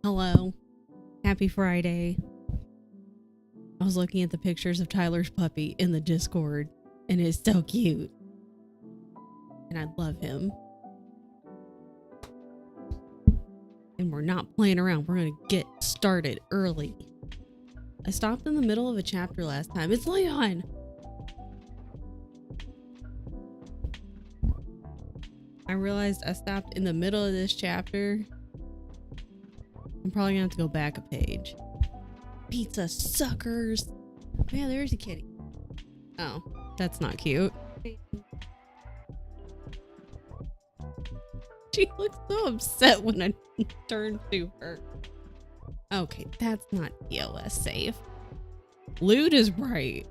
Hello. Happy Friday. I was looking at the pictures of Tyler's puppy in the Discord, and it's so cute. And I love him. And we're not playing around. We're going to get started early. I stopped in the middle of a chapter last time. It's Leon! I realized I stopped in the middle of this chapter. I'm probably gonna have to go back a page. Pizza suckers. Oh yeah, there's a kitty. Oh, that's not cute. She looks so upset when I turn to her. Okay, that's not EOS safe. Loot is bright.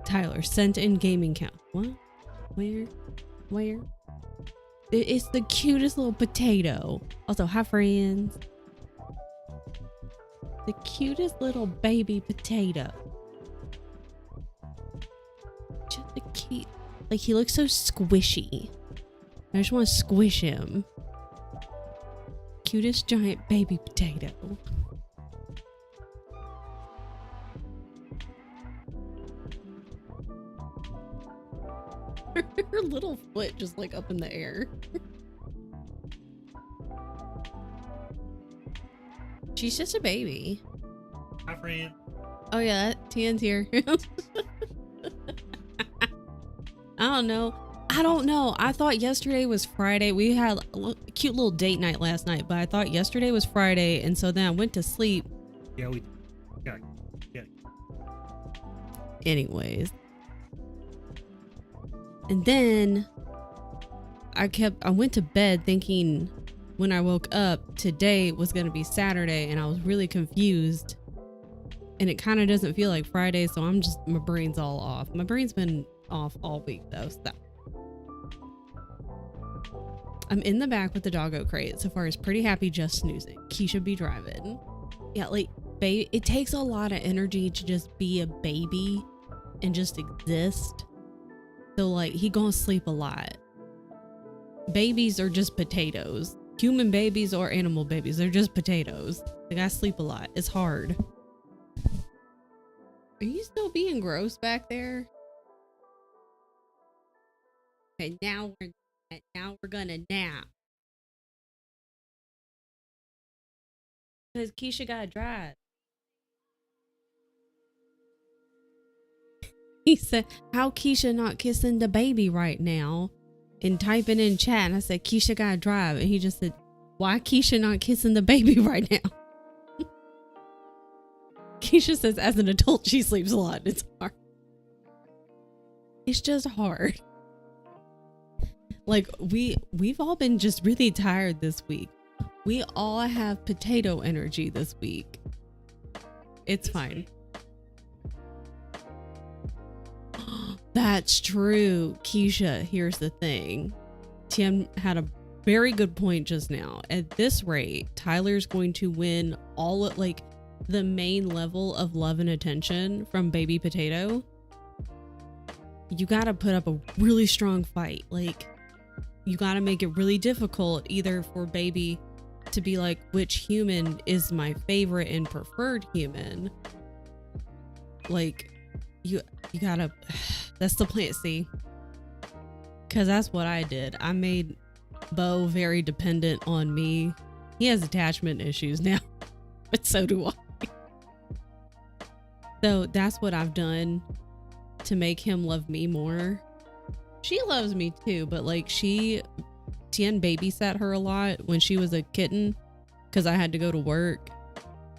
Tyler sent in gaming count. What? Where? It's the cutest little potato. Also, hi friends. The cutest little baby potato. Just a cute. Like, he looks so squishy. I just want to squish him. Cutest giant baby potato. Her little foot just like up in the air. She's just a baby. Hi, friend. Oh yeah, Tian's here. I don't know. I thought yesterday was Friday. We had a cute little date night last night, but I thought yesterday was Friday, and so then I went to sleep. Yeah, yeah. Anyways. And then I went to bed thinking when I woke up today was going to be Saturday, and I was really confused. And it kind of doesn't feel like Friday, so my brain's all off. My brain's been off all week though, so. I'm in the back with the doggo crate. So far, it's pretty happy, just snoozing. Keisha be driving. Yeah, like, baby, it takes a lot of energy to just be a baby and just exist. So, like, he gonna sleep a lot. Babies are just potatoes. Human babies or animal babies, they're just potatoes. Like, I sleep a lot. It's hard. Are you still being gross back there? Okay, now we're gonna nap. Because Keisha gotta drive. He said, how Keisha not kissing the baby right now? And typing in chat, and I said, Keisha gotta drive. And he just said, why Keisha not kissing the baby right now? Keisha says, as an adult, she sleeps a lot. It's hard. It's just hard. Like, we've all been just really tired this week. We all have potato energy this week. It's fine. That's true. Keisha, here's the thing. Tim had a very good point just now. At this rate, Tyler's going to win all of, like, the main level of love and attention from baby potato. You gotta put up a really strong fight. Like, you gotta make it really difficult either for baby to be like, which human is my favorite and preferred human. Like, you gotta, that's the plan. See, because that's what I did. I made Bo very dependent on me. He has attachment issues now, but so do I. So that's what I've done to make him love me more. She loves me too, but like Tien babysat her a lot when she was a kitten because I had to go to work.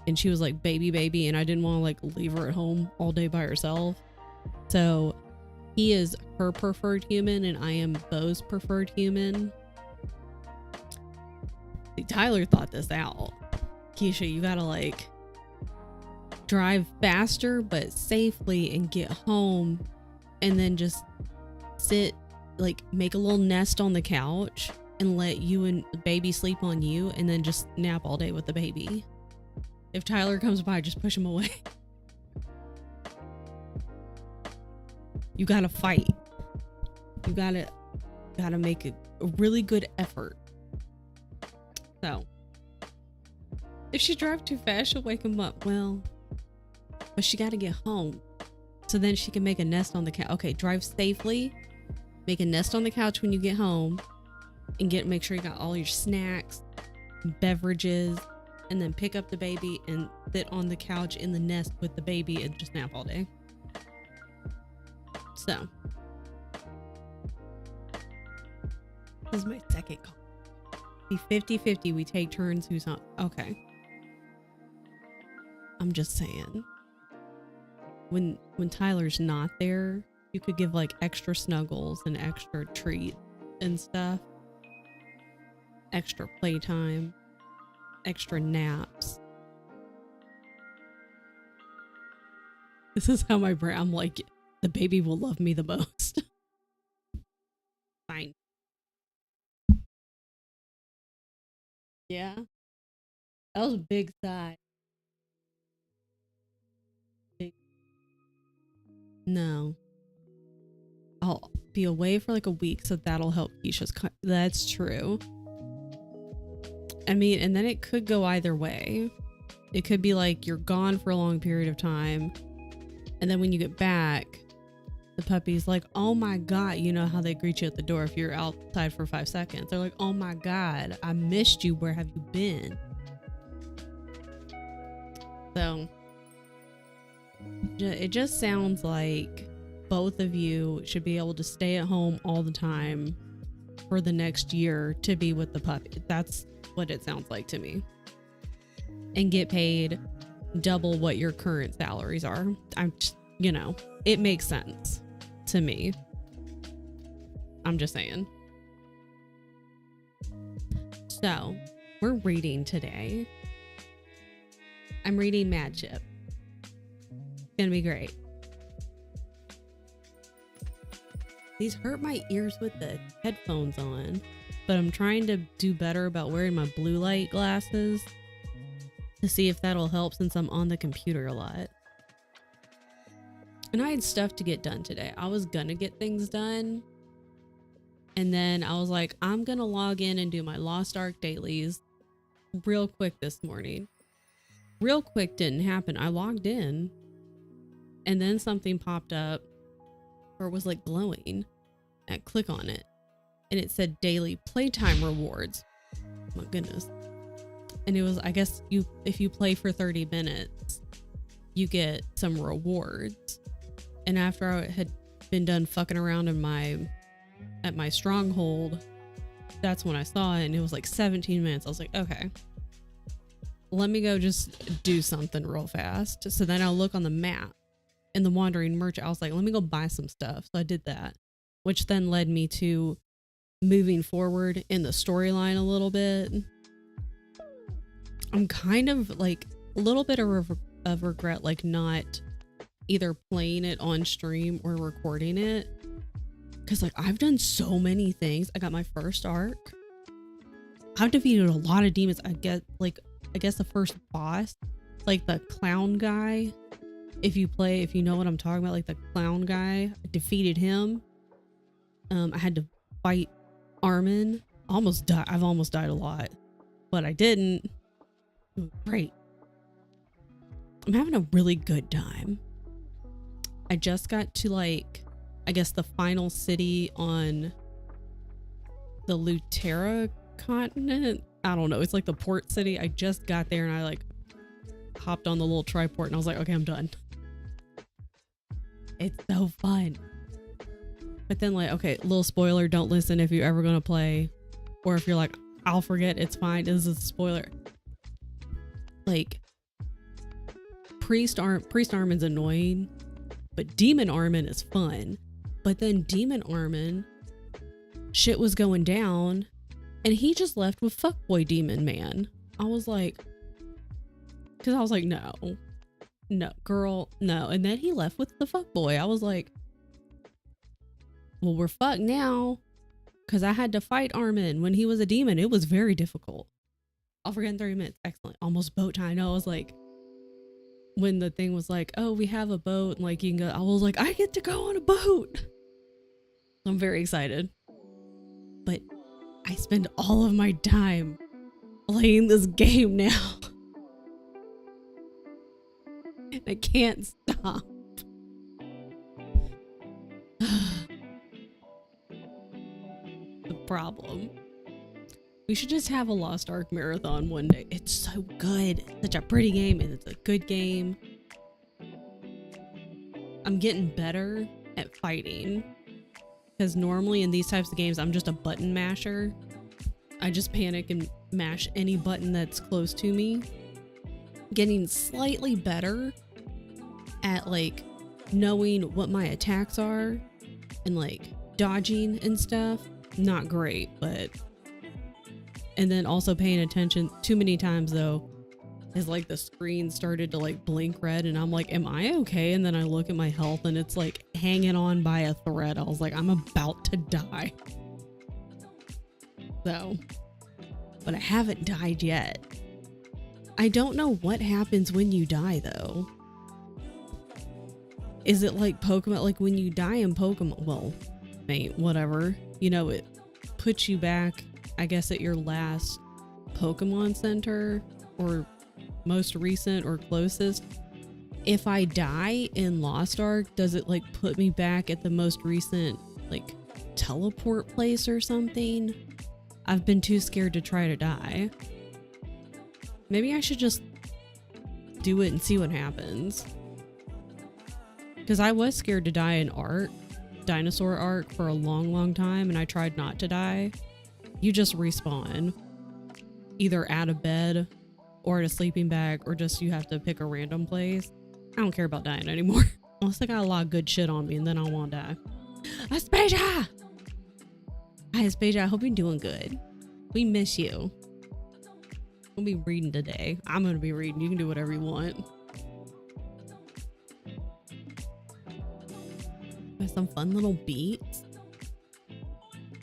And she was like baby, and I didn't want to like leave her at home all day by herself. So he is her preferred human and I am Bo's preferred human. See, Tyler thought this out. Keisha, you gotta like drive faster but safely and get home and then just sit, like make a little nest on the couch and let you and the baby sleep on you and then just nap all day with the baby. If Tyler comes by, just push him away. You gotta fight. You gotta make a really good effort. So, if she drives too fast, she'll wake him up. Well, but she gotta get home. So then she can make a nest on the couch. Okay, drive safely. Make a nest on the couch when you get home. And make sure you got all your snacks, beverages. And then pick up the baby and sit on the couch in the nest with the baby and just nap all day. So, this is my second call. Be 50-50. We take turns. Who's on? Okay. I'm just saying. When Tyler's not there, you could give like extra snuggles and extra treats and stuff. Extra playtime. Extra naps. This is how my brain, I'm like, the baby will love me the most. Fine. Yeah. That was a big sigh. Big. No. I'll be away for like a week, so that'll help Keisha's. That's true. I mean, and then it could go either way. It could be like you're gone for a long period of time. And then when you get back, the puppy's like, oh my God. You know how they greet you at the door if you're outside for 5 seconds. They're like, oh my God, I missed you. Where have you been? So it just sounds like both of you should be able to stay at home all the time for the next year to be with the puppy. That's what it sounds like to me. And get paid double what your current salaries are. I'm just, you know, it makes sense to me. I'm just saying. So, we're reading today. I'm reading Mad Ship. It's gonna be great. These hurt my ears with the headphones on. but I'm trying to do better about wearing my blue light glasses to see if that'll help since I'm on the computer a lot. And I had stuff to get done today. I was gonna get things done. And then I was like, I'm gonna log in and do my Lost Ark dailies real quick this morning. Real quick didn't happen. I logged in and then something popped up or was like glowing. I click on it and it said daily playtime rewards. My goodness. And it was, I guess if you play for 30 minutes, you get some rewards. And after I had been done fucking around at my stronghold, that's when I saw it and it was like 17 minutes. I was like, okay, let me go just do something real fast. So then I'll look on the map and the wandering merchant. I was like, let me go buy some stuff. So I did that, which then led me to moving forward in the storyline a little bit. I'm kind of like a little bit of regret, like not either playing it on stream or recording it. Cause like I've done so many things. I got my first arc. I've defeated a lot of demons. I guess the first boss, like the clown guy. If you know what I'm talking about, like the clown guy, I defeated him. I had to fight Armin. I've almost died a lot, but I didn't. It was great. I'm having a really good time. I just got to like, I guess the final city on the Lutera continent. I don't know. It's like the port city. I just got there and I like hopped on the little triport and I was like, okay, I'm done. It's so fun. But then like, okay, little spoiler, don't listen if you're ever going to play, or if you're like, I'll forget, it's fine. This is a spoiler. Like Priest Armin's annoying, but Demon Armin is fun. But then Demon Armin, shit was going down and he just left with Fuckboy Demon Man. I was like, no, girl, no. And then he left with the fuckboy. I was like, well, we're fucked now. Cause I had to fight Armin when he was a demon. It was very difficult. I'll forget in 30 minutes. Excellent. Almost boat time. I know. I was like, when the thing was like, oh, we have a boat and like you can go, I was like, I get to go on a boat. I'm very excited. But I spend all of my time playing this game now. I can't stop. The problem. We should just have a Lost Ark marathon one day. It's so good. It's such a pretty game and it's a good game. I'm getting better at fighting. Because normally in these types of games, I'm just a button masher. I just panic and mash any button that's close to me. Getting slightly better at like knowing what my attacks are and like dodging and stuff. Not great, but... And then also paying attention too many times though is like the screen started to like blink red and I'm like, am I okay? And then I look at my health and it's like hanging on by a thread. I was like, I'm about to die. So, but I haven't died yet. I don't know what happens when you die though. Is it like Pokemon? Like when you die in Pokemon, well, mate, whatever. You know, it puts you back, I guess, at your last Pokemon Center or most recent or closest. If I die in Lost Ark, does it like put me back at the most recent like teleport place or something? I've been too scared to try to die. Maybe I should just do it and see what happens. Because I was scared to die in Dinosaur Ark for a long time and I tried not to die. You just respawn either out of bed or at a sleeping bag, or just you have to pick a random place. I don't care about dying anymore. Unless I got a lot of good shit on me and then I won't die. Aspeja! Hi Aspeja, I hope you're doing good. We miss you. We'll be reading today. I'm gonna be reading. You can do whatever you want. There's some fun little beats.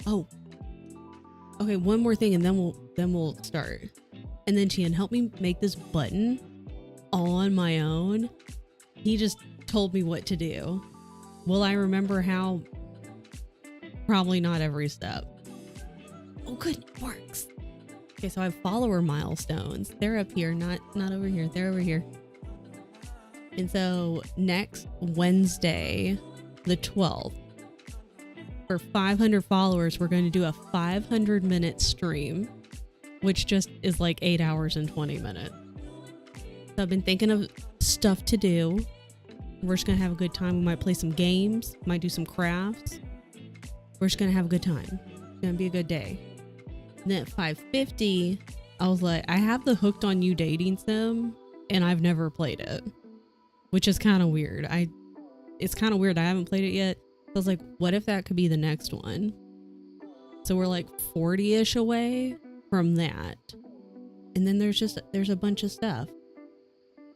Oh. okay, one more thing and then we'll start. And then Tian helped me make this button all on my own. He just told me what to do. Will I remember how? Probably not every step. Oh, good, it works. Okay, so I have follower milestones. They're up here, not over here. They're over here. And so next Wednesday, the 12th, for 500 followers, we're going to do a 500-minute stream, which just is like 8 hours and 20 minutes. So I've been thinking of stuff to do. We're just going to have a good time. We might play some games, might do some crafts. We're just going to have a good time. It's going to be a good day. And then at 550, I was like, I have the Hooked on You dating sim, and I've never played it, which is kind of weird. It's kind of weird. I haven't played it yet. I was like, what if that could be the next one? So we're like 40-ish away from that. And then there's a bunch of stuff.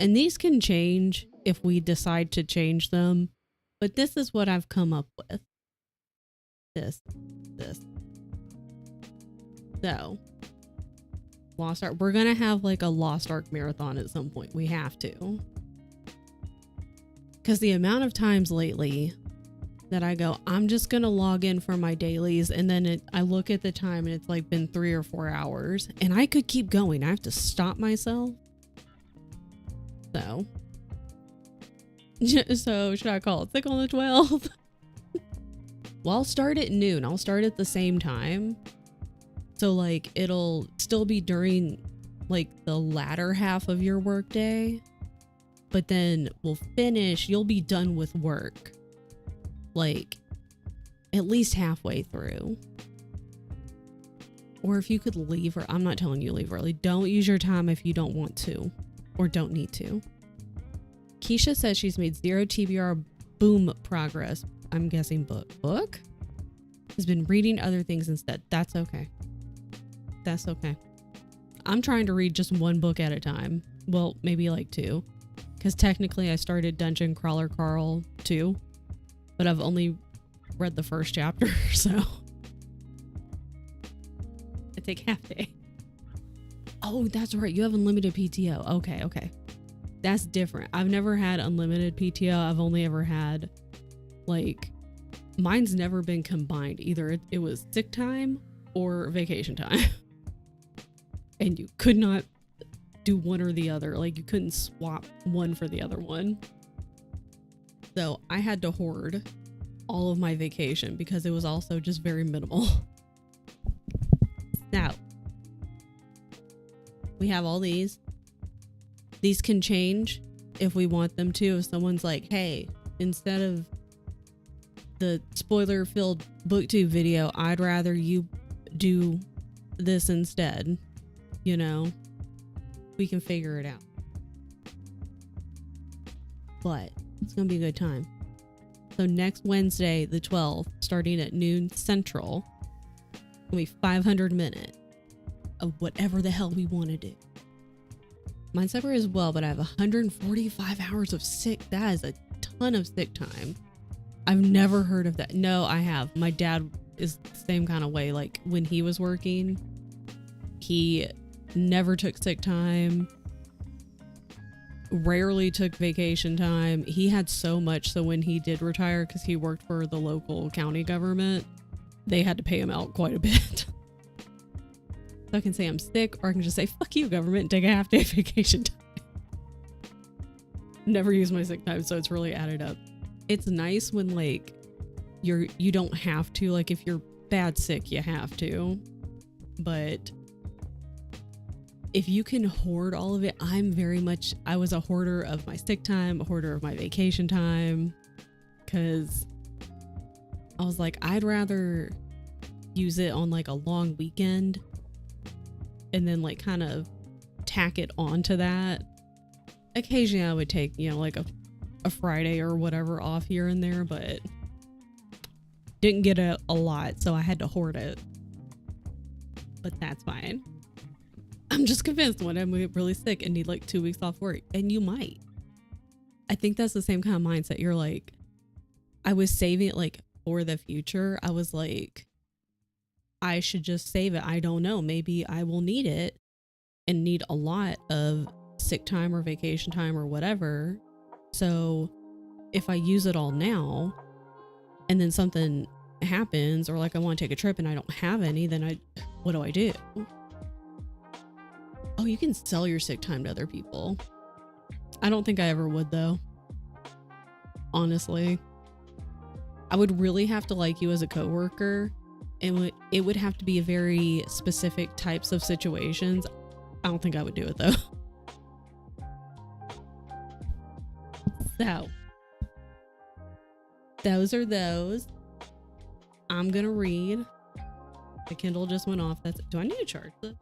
And these can change if we decide to change them. But this is what I've come up with. This. So, Lost Ark. We're going to have like a Lost Ark marathon at some point. We have to. Because the amount of times lately that I go, I'm just going to log in for my dailies. And then I look at the time and it's like been 3 or 4 hours. And I could keep going. I have to stop myself. So should I call it sick on the 12th? Well, I'll start at noon. I'll start at the same time. So like it'll still be during like the latter half of your workday. But then we'll finish. You'll be done with work. Like at least halfway through. Or if you could leave, or I'm not telling you leave early. Don't use your time if you don't want to or don't need to. Keisha says she's made 0 TBR boom progress. I'm guessing book? Has been reading other things instead. That's okay. That's okay. I'm trying to read just one book at a time. Well, maybe like 2. Because technically I started Dungeon Crawler Carl 2. But I've only read the first chapter, so I take half day. Oh, that's right. You have unlimited PTO. Okay. That's different. I've never had unlimited PTO. I've only ever had like, mine's never been combined. Either it was sick time or vacation time. And you could not do one or the other. Like you couldn't swap one for the other one. So I had to hoard all of my vacation because it was also just very minimal. Now, we have all these. These can change if we want them to. If someone's like, hey, instead of the spoiler-filled booktube video, I'd rather you do this instead. You know, we can figure it out. But it's going to be a good time. So next Wednesday, the 12th, starting at noon Central, it's going to be 500 minutes of whatever the hell we want to do. Mine's separate as well, but I have 145 hours of sick. That is a ton of sick time. I've never heard of that. No, I have. My dad is the same kind of way. Like when he was working, he never took sick time, rarely took vacation time. He had so much. So when he did retire, because he worked for the local county government, they had to pay him out quite a bit. So I can say I'm sick, or I can just say, fuck you, government, and take a half day vacation time. Never use my sick time, so it's really added up. It's nice when like you don't have to, like if you're bad sick, you have to. But if you can hoard all of it, I was a hoarder of my sick time, a hoarder of my vacation time, because I was like, I'd rather use it on like a long weekend and then like kind of tack it onto that. Occasionally I would take, you know, like a Friday or whatever off here and there, but didn't get a lot, so I had to hoard it. But that's fine. I'm just convinced when I'm really sick and need like 2 weeks off work, and you might. I think that's the same kind of mindset. You're like, I was saving it like for the future. I was like, I should just save it. I don't know. Maybe I will need it and need a lot of sick time or vacation time or whatever. So if I use it all now and then something happens, or like I want to take a trip and I don't have any, then what do I do? Oh, you can sell your sick time to other people. I don't think I ever would though. Honestly, I would really have to like you as a coworker, and it would have to be a very specific types of situations. I don't think I would do it though. So those are those. I'm gonna read. The Kindle just went off. Do I need to charge this?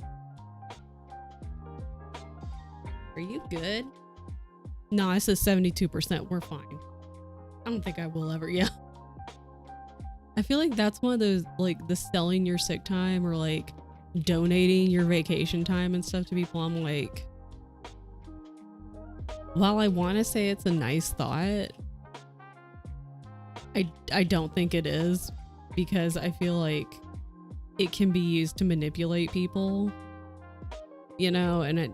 Are you good? No, it says 72%. We're fine. I don't think I will ever. Yeah. I feel like that's one of those, like, the selling your sick time or like donating your vacation time and stuff to people. I'm like, while I want to say it's a nice thought, I don't think it is, because I feel like it can be used to manipulate people, you know, and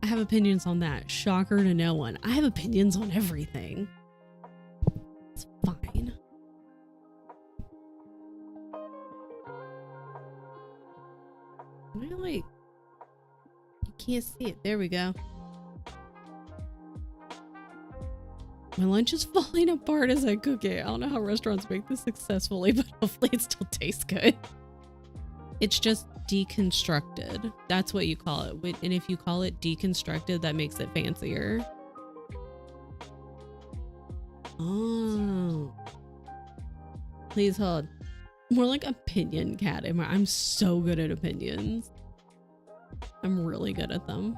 I have opinions on that. Shocker to no one. I have opinions on everything. It's fine. You can't see it. There we go. My lunch is falling apart as I cook it. I don't know how restaurants make this successfully, but hopefully it still tastes good. It's just deconstructed. That's what you call it. And if you call it deconstructed, that makes it fancier. Oh. Please hold. More like opinion cat. I'm so good at opinions. I'm really good at them.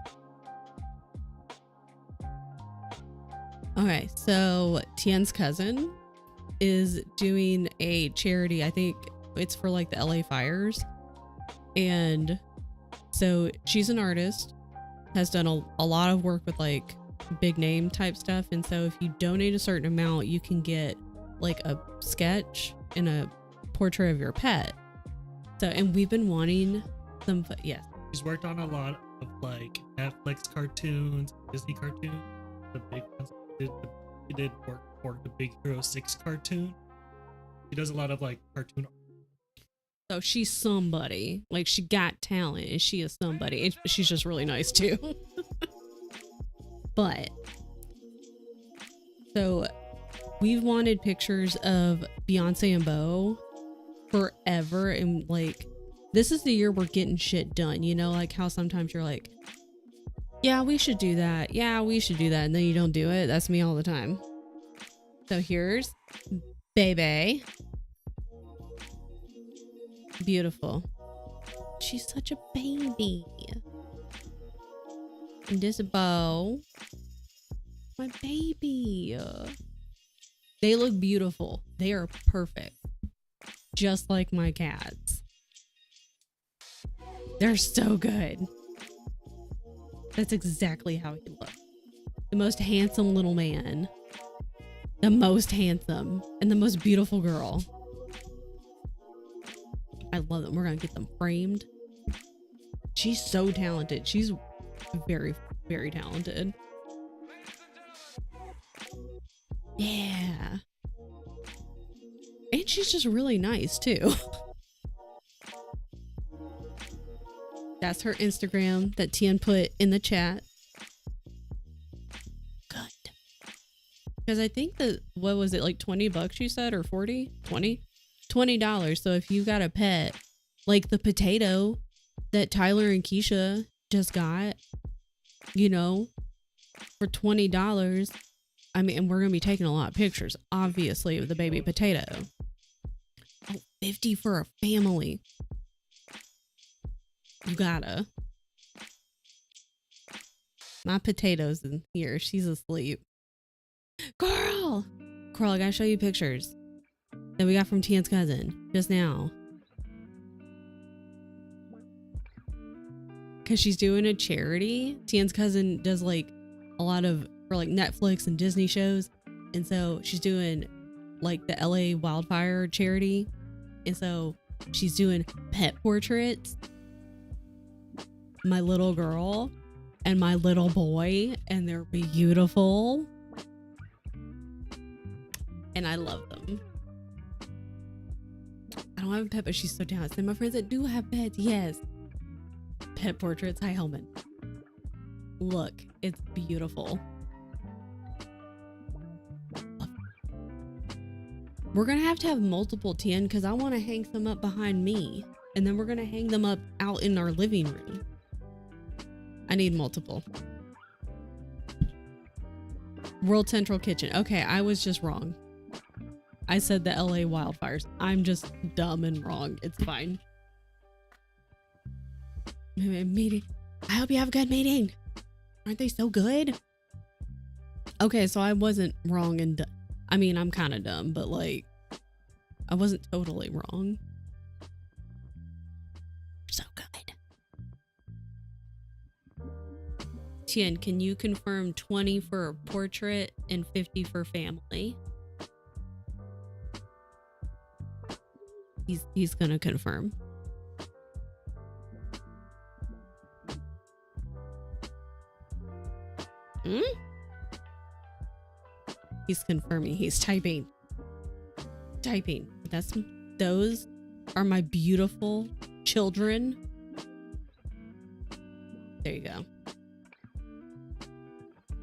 Okay, so Tien's cousin is doing a charity. I think it's for like the LA fires. And so she's an artist, has done a lot of work with like big name type stuff. And so if you donate a certain amount, you can get like a sketch and a portrait of your pet. So, and we've been wanting some, yes. She's worked on a lot of like Netflix cartoons, Disney cartoons, the big ones. She did work for the Big Hero 6 cartoon. She does a lot of like cartoon. So she's somebody. Like, she got talent and she is somebody. And she's just really nice too. But so we've wanted pictures of Beyonce and Bo forever, and like this is the year we're getting shit done, you know, like how sometimes you're like, yeah, we should do that, yeah, we should do that, and then you don't do it. That's me all the time. So here's Bebe. Beautiful. She's such a baby. And this Bo, my baby. They look beautiful. They are perfect. Just like my cats. They're so good. That's exactly how he looks. The most handsome little man. The most handsome. And the most beautiful girl. I love them. We're going to get them framed. She's so talented. She's very, very talented. Yeah. And she's just really nice too. That's her Instagram that Tien put in the chat. Good. Because I think that, what was it, like $20 you said, or 40? 20? $20. So if you got a pet, like the potato that Tyler and Keisha just got, you know, for $20. I mean, and we're going to be taking a lot of pictures, obviously, of the baby potato. Oh, $50 for a family. You gotta. My potato's in here. She's asleep. Coral, I gotta show you pictures that we got from Tien's cousin just now. Because she's doing a charity. Tien's cousin does like a lot of, for like Netflix and Disney shows. And so she's doing like the LA wildfire charity. And so She's doing pet portraits. My little girl and my little boy, and they're beautiful. And I love them. I don't have a pet, but she's so down. So my friends that do have pets, yes. Pet portraits. Hi, Hellman. Look, it's beautiful. We're gonna have to have multiple, Tien, because I want to hang some up behind me, and then we're gonna hang them up out in our living room. I need multiple. World Central Kitchen. Okay, I was just wrong. I said the LA wildfires. I'm just dumb and wrong. It's fine. Meeting. I hope you have a good meeting. Aren't they so good? Okay, so I wasn't wrong and I mean, I'm kind of dumb, but like, I wasn't totally wrong. So good. Tien, can you confirm 20 for portrait and 50 for family? He's gonna confirm. He's confirming. He's typing. Those are my beautiful children. There you go.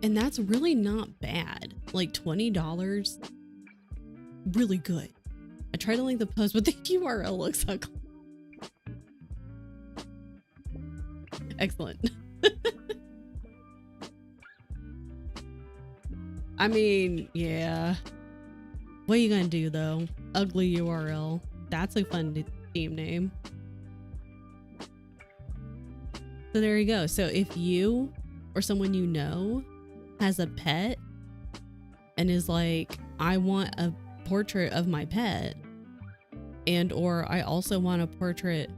And that's really not bad. Like $20. Really good. I tried to link the post, but the URL looks ugly. Excellent. I mean, yeah. What are you gonna do though? Ugly URL. That's a fun theme name. So there you go. So if you or someone you know has a pet and is like, I want a portrait of my pet, and or I also want a portrait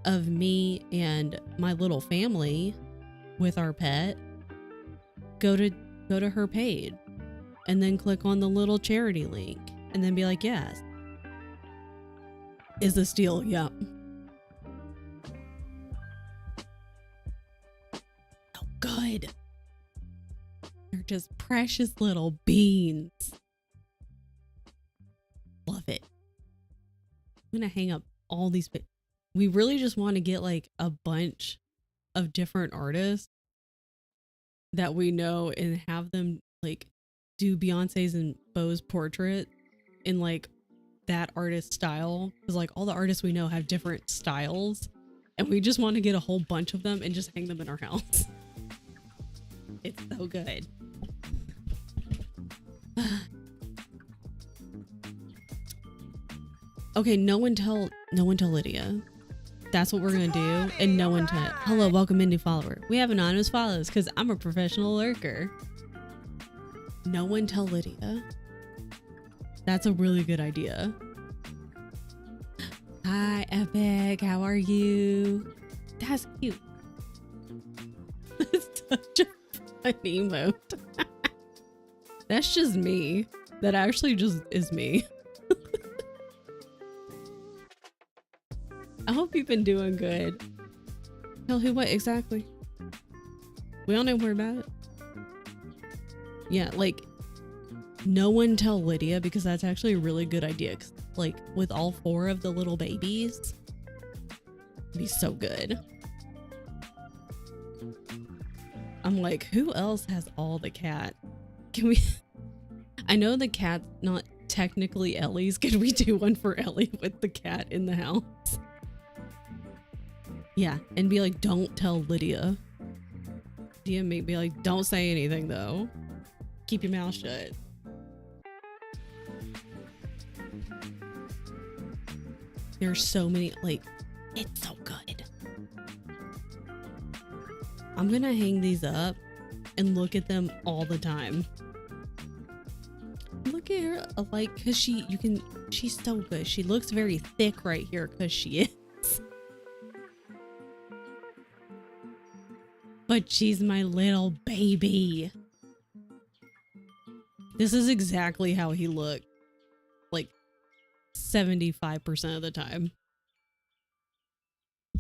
of me and my little family with our pet, go to her page and then click on the little charity link and then be like, yes. Is this deal? Yep. Oh, good. They're just precious little beans. Love it. I'm gonna hang up all these. We really just want to get like a bunch of different artists that we know and have them like do Beyonce's and Bo's portrait in like that artist style, because like all the artists we know have different styles, and we just want to get a whole bunch of them and just hang them in our house. It's so good. Okay, no one tell Lydia. That's what we're gonna do, and no one tell. Hello, welcome in, new follower. We have anonymous follows because I'm a professional lurker. No one tell Lydia. That's a really good idea. Hi, Epic. How are you? That's cute. That's such a funny emote. That's just me. That actually just is me. I hope you've been doing good. Tell who what exactly? We all know more about it. Yeah, like no one tell Lydia, because that's actually a really good idea. 'Cause, like with all 4 of the little babies, it'd be so good. I'm like, who else has all the cat? Can we? I know the cat's not technically Ellie's. Could we do one for Ellie with the cat in the house? Yeah, and be like, don't tell Lydia. Lydia may be like, don't say anything though. Keep your mouth shut. There's so many, like, it's so good. I'm gonna hang these up and look at them all the time. Look at her, like, cause she's so good. She looks very thick right here cause she is. But she's my little baby. This is exactly how he looked. Like 75% of the time.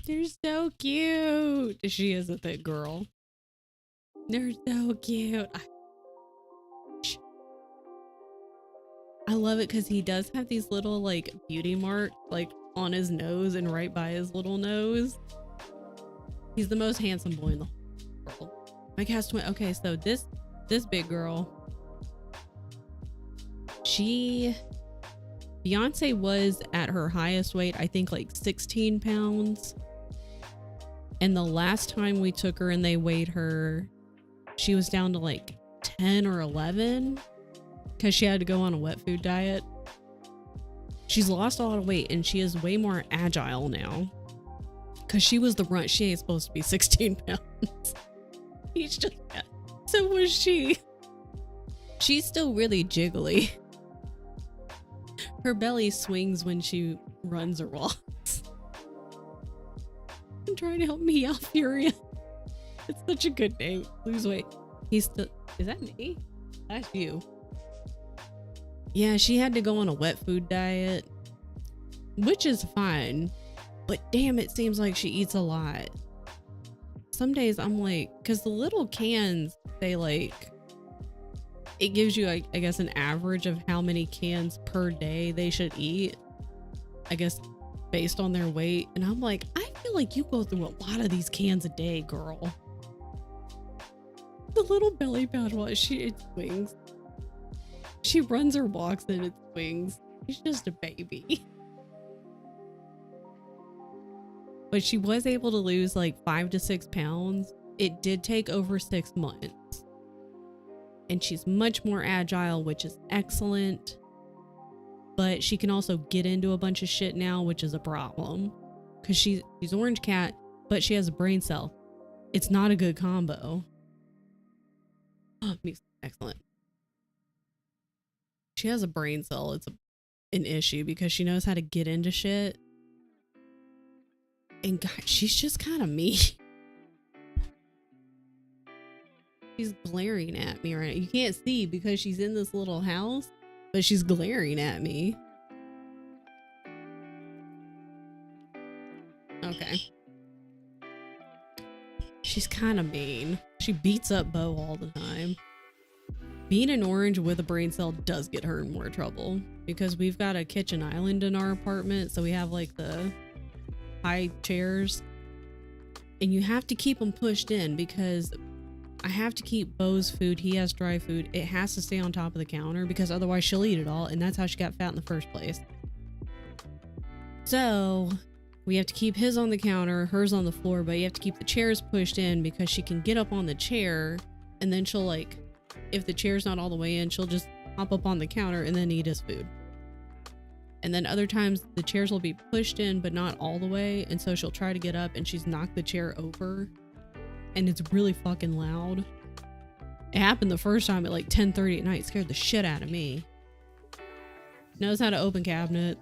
They're so cute. She is a thick girl. They're so cute. I love it because he does have these little like beauty marks like on his nose and right by his little nose. He's the most handsome boy in the whole world. My cat's twin. Okay, so this big girl, Beyonce was at her highest weight, I think like 16 pounds. And the last time we took her and they weighed her, she was down to like 10 or 11 because she had to go on a wet food diet. She's lost a lot of weight and she is way more agile now because she was the runt. She ain't supposed to be 16 pounds. He's just, so was she. She's still really jiggly. Her belly swings when she runs or walks. I'm trying to help me out, Furia. It's such a good name. Lose weight. He's still, is that me? That's you. Yeah, she had to go on a wet food diet, which is fine, but damn, it seems like she eats a lot. Some days I'm like, because the little cans, they like, it gives you, I guess, an average of how many cans per day they should eat, I guess, based on their weight. And I'm like, I feel like you go through a lot of these cans a day, girl. The little belly pouch, well, it swings. She runs or walks and it swings. She's just a baby. But she was able to lose like 5 to 6 pounds. It did take over 6 months. And she's much more agile, which is excellent. But she can also get into a bunch of shit now, which is a problem. Because she's orange cat, but she has a brain cell. It's not a good combo. Oh, excellent. She has a brain cell. It's an issue because she knows how to get into shit. And God, she's just kind of mean. She's glaring at me right now. You can't see because she's in this little house, but she's glaring at me. Okay. She's kind of mean. She beats up Bo all the time. Being an orange with a brain cell does get her in more trouble because we've got a kitchen island in our apartment. So we have like the high chairs and you have to keep them pushed in because I have to keep Bo's food. He has dry food. It has to stay on top of the counter because otherwise she'll eat it all. And that's how she got fat in the first place. So we have to keep his on the counter, hers on the floor, but you have to keep the chairs pushed in because she can get up on the chair and then she'll like, if the chair's not all the way in, she'll just hop up on the counter and then eat his food. And then other times the chairs will be pushed in, but not all the way. And so she'll try to get up and she's knocked the chair over and it's really fucking loud. It happened the first time at like 10:30 at night. Scared the shit out of me. Knows how to open cabinets.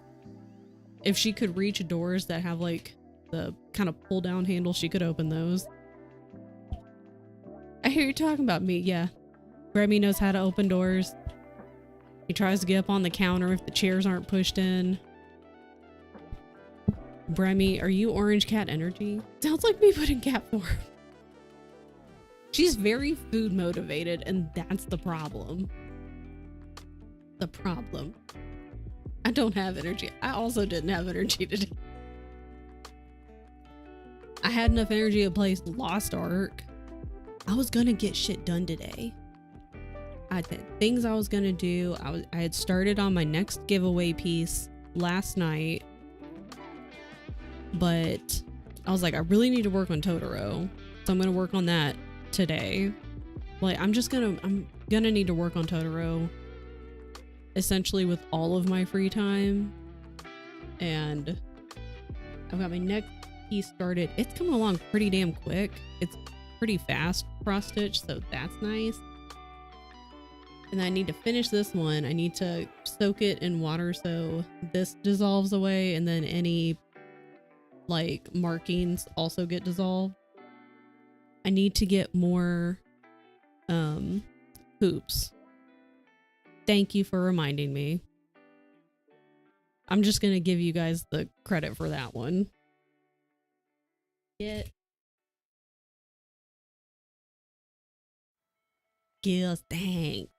If she could reach doors that have like the kind of pull down handle, she could open those. I hear you talking about me. Yeah. Remy knows how to open doors. He tries to get up on the counter if the chairs aren't pushed in. Bremy, are you orange cat energy? Sounds like me putting cat form. She's very food motivated and that's the problem. The problem. I don't have energy. I also didn't have energy today. I had enough energy to play Lost Ark. I was gonna get shit done today. I had things I was gonna do. I had started on my next giveaway piece last night, but I was like, I really need to work on Totoro, so I'm gonna work on that today. Like, I'm gonna need to work on Totoro essentially with all of my free time, and I've got my next piece started. It's coming along pretty damn quick. It's pretty fast cross stitch, so that's nice. And I need to finish this one. I need to soak it in water so this dissolves away, and then any like markings also get dissolved. I need to get more hoops. Thank you for reminding me. I'm just gonna give you guys the credit for that one. get. Yes, thanks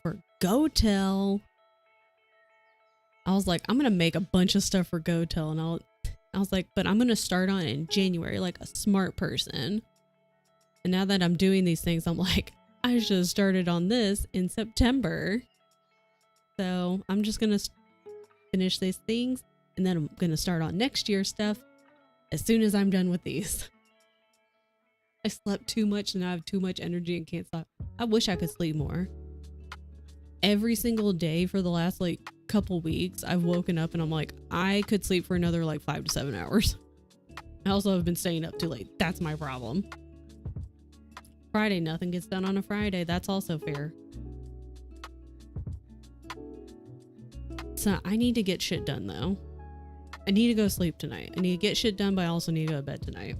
for GoTel. I was like, I'm gonna make a bunch of stuff for GoTel, and I was like, but I'm gonna start on it in January, like a smart person. And now that I'm doing these things, I'm like, I should have started on this in September. So I'm just gonna finish these things, and then I'm gonna start on next year's stuff as soon as I'm done with these. I slept too much and I have too much energy and can't stop. I wish I could sleep more. Every single day for the last like couple weeks, I've woken up and I'm like, I could sleep for another like 5 to 7 hours. I also have been staying up too late. That's my problem. Friday, nothing gets done on a Friday. That's also fair. So I need to get shit done though. I need to go sleep tonight. I need to get shit done, but I also need to go to bed tonight.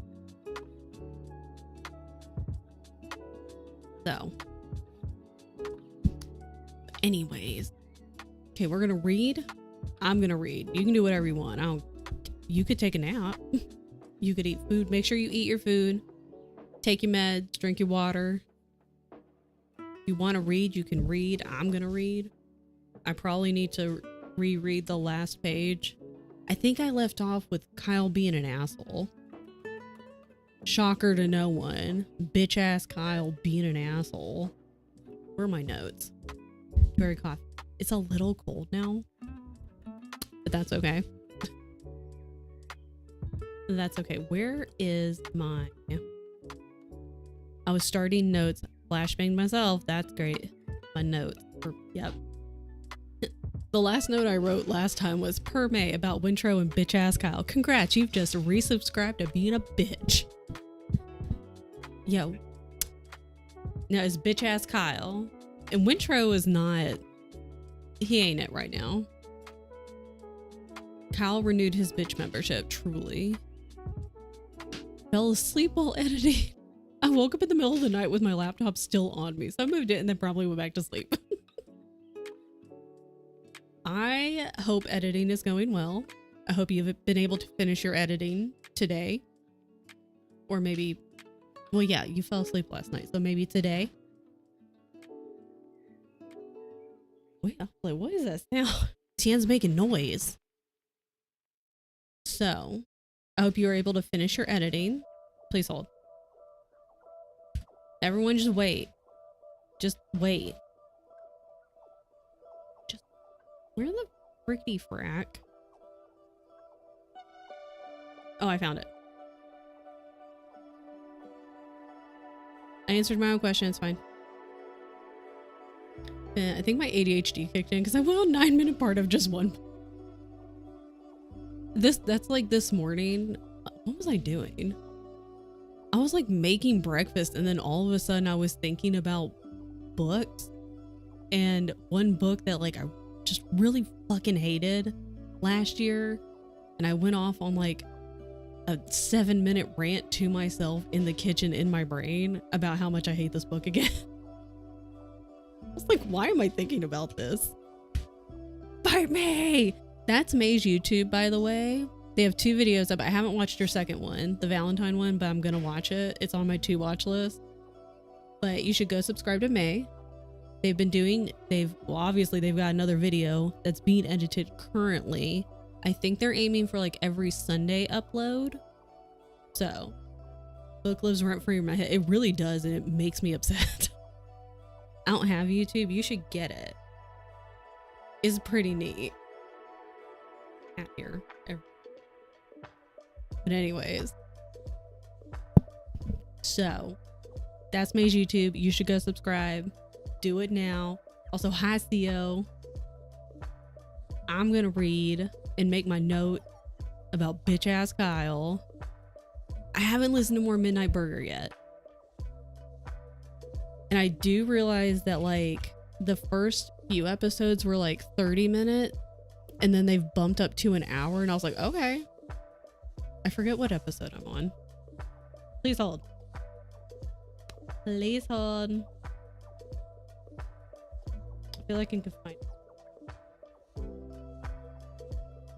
So, anyways, okay, we're gonna read. I'm gonna read. You can do whatever you want. You could take a nap. You could eat food. Make sure you eat your food. Take your meds. Drink your water. If you want to read, you can read. I'm gonna read. I probably need to reread the last page. I think I left off with Kyle being an asshole. Shocker to no one. Bitch ass Kyle being an asshole. Where are my notes? Very coffee. It's a little cold now, but that's okay. That's okay. Where is my... I was starting notes. Flashbanged myself. That's great. My notes. Yep. The last note I wrote last time was per May about Wintro and bitch ass Kyle. Congrats, you've just resubscribed to being a bitch. Yo. Now it's bitch ass Kyle. And Wintro is not... He ain't it right now. Kyle renewed his bitch membership, truly. Fell asleep while editing. I woke up in the middle of the night with my laptop still on me. So I moved it and then probably went back to sleep. I hope editing is going well. I hope you've been able to finish your editing today. Or maybe... Well, yeah, you fell asleep last night. So maybe today. Wait, I was like, what is that sound? Tian's making noise. So, I hope you are able to finish your editing. Please hold. Everyone just wait. Just wait. Just... Where the frickety frack? Oh, I found it. I answered my own question. It's fine. I think my ADHD kicked in because I went on 9-minute part of just one. That's like this morning. What was I doing? I was like making breakfast and then all of a sudden I was thinking about books, and one book that like I just really fucking hated last year, and I went off on like a 7-minute rant to myself in the kitchen in my brain about how much I hate this book again. I was like, why am I thinking about this? Bite me! That's May's YouTube, by the way. They have 2 videos up. I haven't watched her second one, the Valentine one, but I'm gonna watch it. It's on my to watch list. But you should go subscribe to May. Obviously they've got another video that's being edited currently. I think they're aiming for like every Sunday upload. So, book lives rent free in my head. It really does, and it makes me upset. I don't have YouTube. You should get it. It's pretty neat. At here. But anyways. So, that's May's YouTube. You should go subscribe. Do it now. Also, hi Theo. I'm gonna read and make my note about bitch ass Kyle. I haven't listened to more Midnight Burger yet. And I do realize that like the first few episodes were like 30 minutes and then they've bumped up to an hour, and I was like, okay. I forget what episode I'm on. Please hold. Please hold. I feel like I can find it.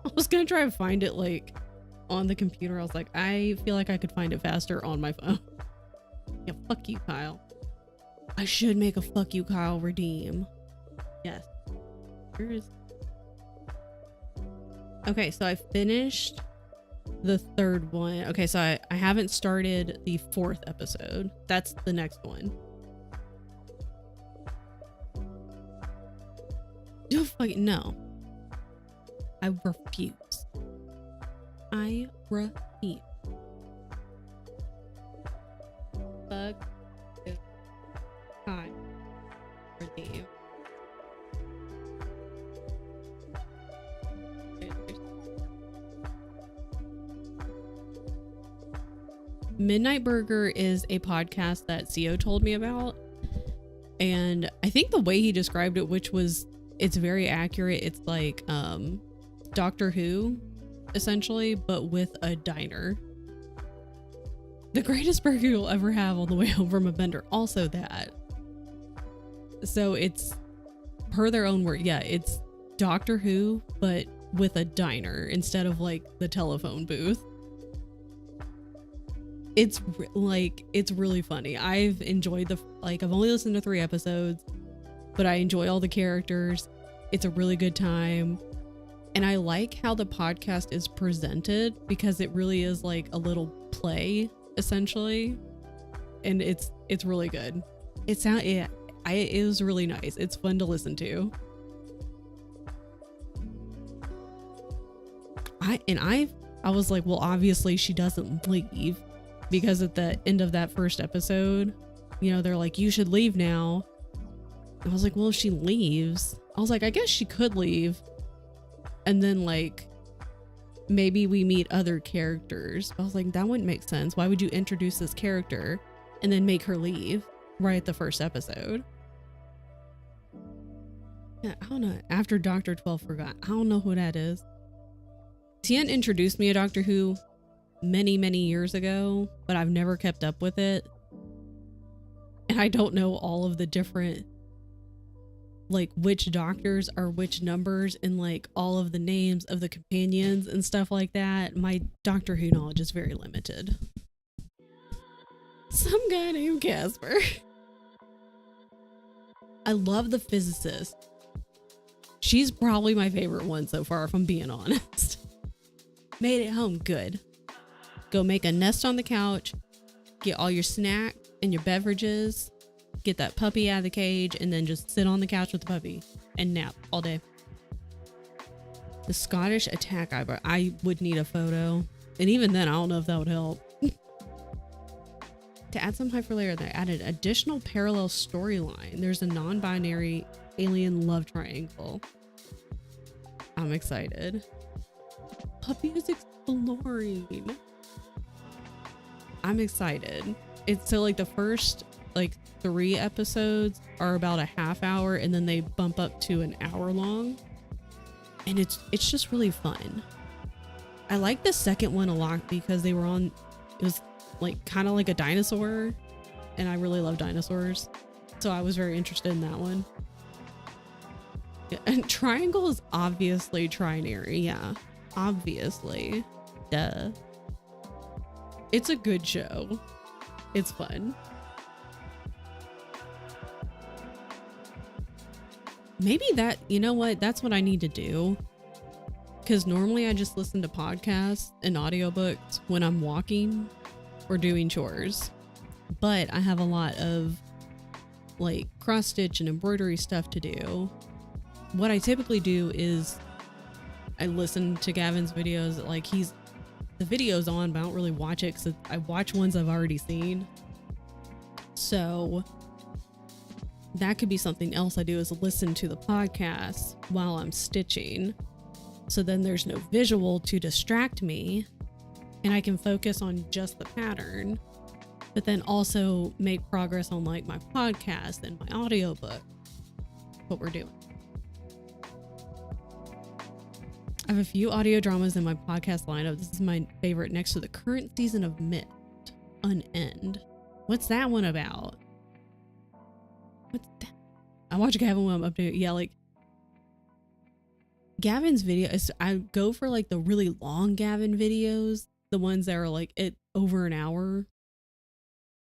I was gonna try to find it like on the computer. I was like, I feel like I could find it faster on my phone. Yeah, fuck you, Kyle. I should make a fuck you, Kyle redeem. Yes. Okay, so I finished the third one. Okay, so I haven't started the fourth episode. That's the next one. No, fucking no. I refuse. I refuse. Fuck this time. Redeem. Midnight Burger is a podcast that CO told me about, and I think the way he described it, it's very accurate. It's like Doctor Who, essentially, but with a diner. The greatest burger you'll ever have on the way home from a bender. Also that. So it's per their own word. Yeah, it's Doctor Who, but with a diner instead of like the telephone booth. It's really funny. I've enjoyed I've only listened to 3 episodes, but I enjoy all the characters. It's a really good time. And I like how the podcast is presented because it really is like a little play, essentially. And it's really good. It was really nice. It's fun to listen to. I was like, well, obviously she doesn't leave, because at the end of that first episode, you know, they're like, you should leave now. I was like, well, if she leaves, I was like, I guess she could leave. And then like, maybe we meet other characters. I was like, that wouldn't make sense. Why would you introduce this character and then make her leave right at the first episode? Yeah, I don't know. After Dr. 12 forgot. I don't know who that is. Tien introduced me to Doctor Who many years ago, but I've never kept up with it, and I don't know all of the different, like, which doctors are which numbers and like all of the names of the companions and stuff like that. My Doctor Who knowledge is very limited. Some guy named Casper. I love the physicist. She's probably my favorite one so far, if I'm being honest. Made it home, good. Go make a nest on the couch, get all your snack and your beverages, get that puppy out of the cage, and then just sit on the couch with the puppy and nap all day. The Scottish attack eyebrow. I would need a photo. And even then, I don't know if that would help. To add some hyperlayer, they added additional parallel storyline. There's a non-binary alien love triangle. I'm excited. Puppy is exploring. I'm excited. It's so like the first like 3 episodes are about a half hour, and then they bump up to an hour long, and it's just really fun. I like the second one a lot because it was like kind of like a dinosaur, and I really love dinosaurs, so I was very interested in that one. Yeah, and triangle is obviously trinary. Yeah, obviously. Duh. It's a good show. It's fun. Maybe you know what? That's what I need to do. Because normally I just listen to podcasts and audiobooks when I'm walking or doing chores. But I have a lot of like cross stitch and embroidery stuff to do. What I typically do is I listen to Gavin's videos. Like the video's on, but I don't really watch it because I watch ones I've already seen. So that could be something else I do, is listen to the podcast while I'm stitching. So then there's no visual to distract me, and I can focus on just the pattern, but then also make progress on like my podcast and my audiobook. What we're doing. I have a few audio dramas in my podcast lineup. This is my favorite, next to the current season of Myth, Unend. What's that one about? What's that? I watch Gavin when I'm updated. Yeah, like Gavin's video is, I go for like the really long Gavin videos, the ones that are like over an hour,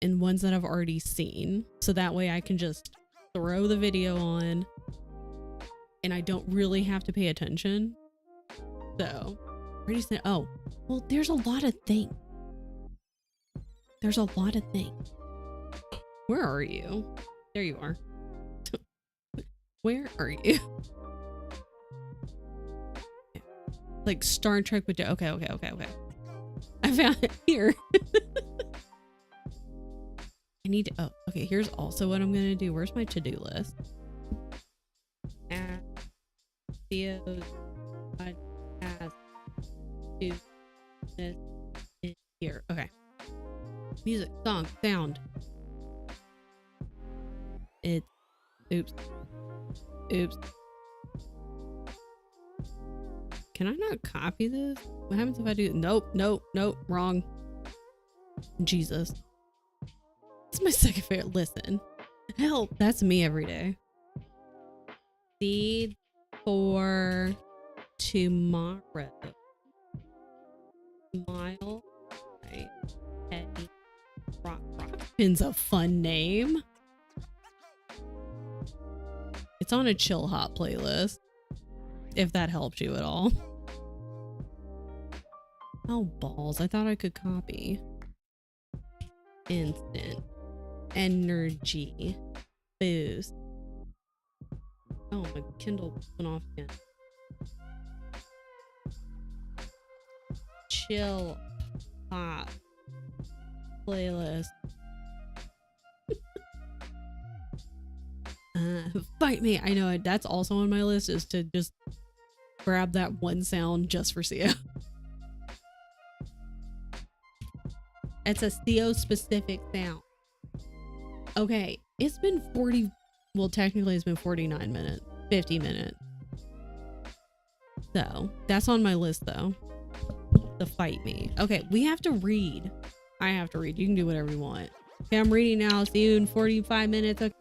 and ones that I've already seen. So that way I can just throw the video on and I don't really have to pay attention. So, already said, oh, well, there's a lot of things. There's a lot of things. Where are you? There you are. Where are you? Like Star Trek would do. Okay. I found it here. I need to, oh, okay. Here's also what I'm going to do. Where's my to-do list? Add Theo's podcast to this in here. Okay. Music, song, sound. It's, oops. Can I not copy this? What happens if I do? Nope, wrong. Jesus. It's my second favorite. Listen. Help. That's me every day. Seed for tomorrow. Smile. Right. Petty. Rockpin's a fun name. It's on a chill hop playlist. If that helps you at all. Oh, balls. I thought I could copy. Instant. Energy. Boost. Oh, my Kindle went off again. Chill. Hop. Playlist. Fight me. I know that's also on my list, is to just grab that one sound just for Theo. It's a Theo specific sound. Okay, it's been 40, well, technically it's been 49 minutes, 50 minutes. So that's on my list though. The fight me. Okay, we have to read. I have to read. You can do whatever you want. Okay, I'm reading now. See you in 45 minutes. Okay.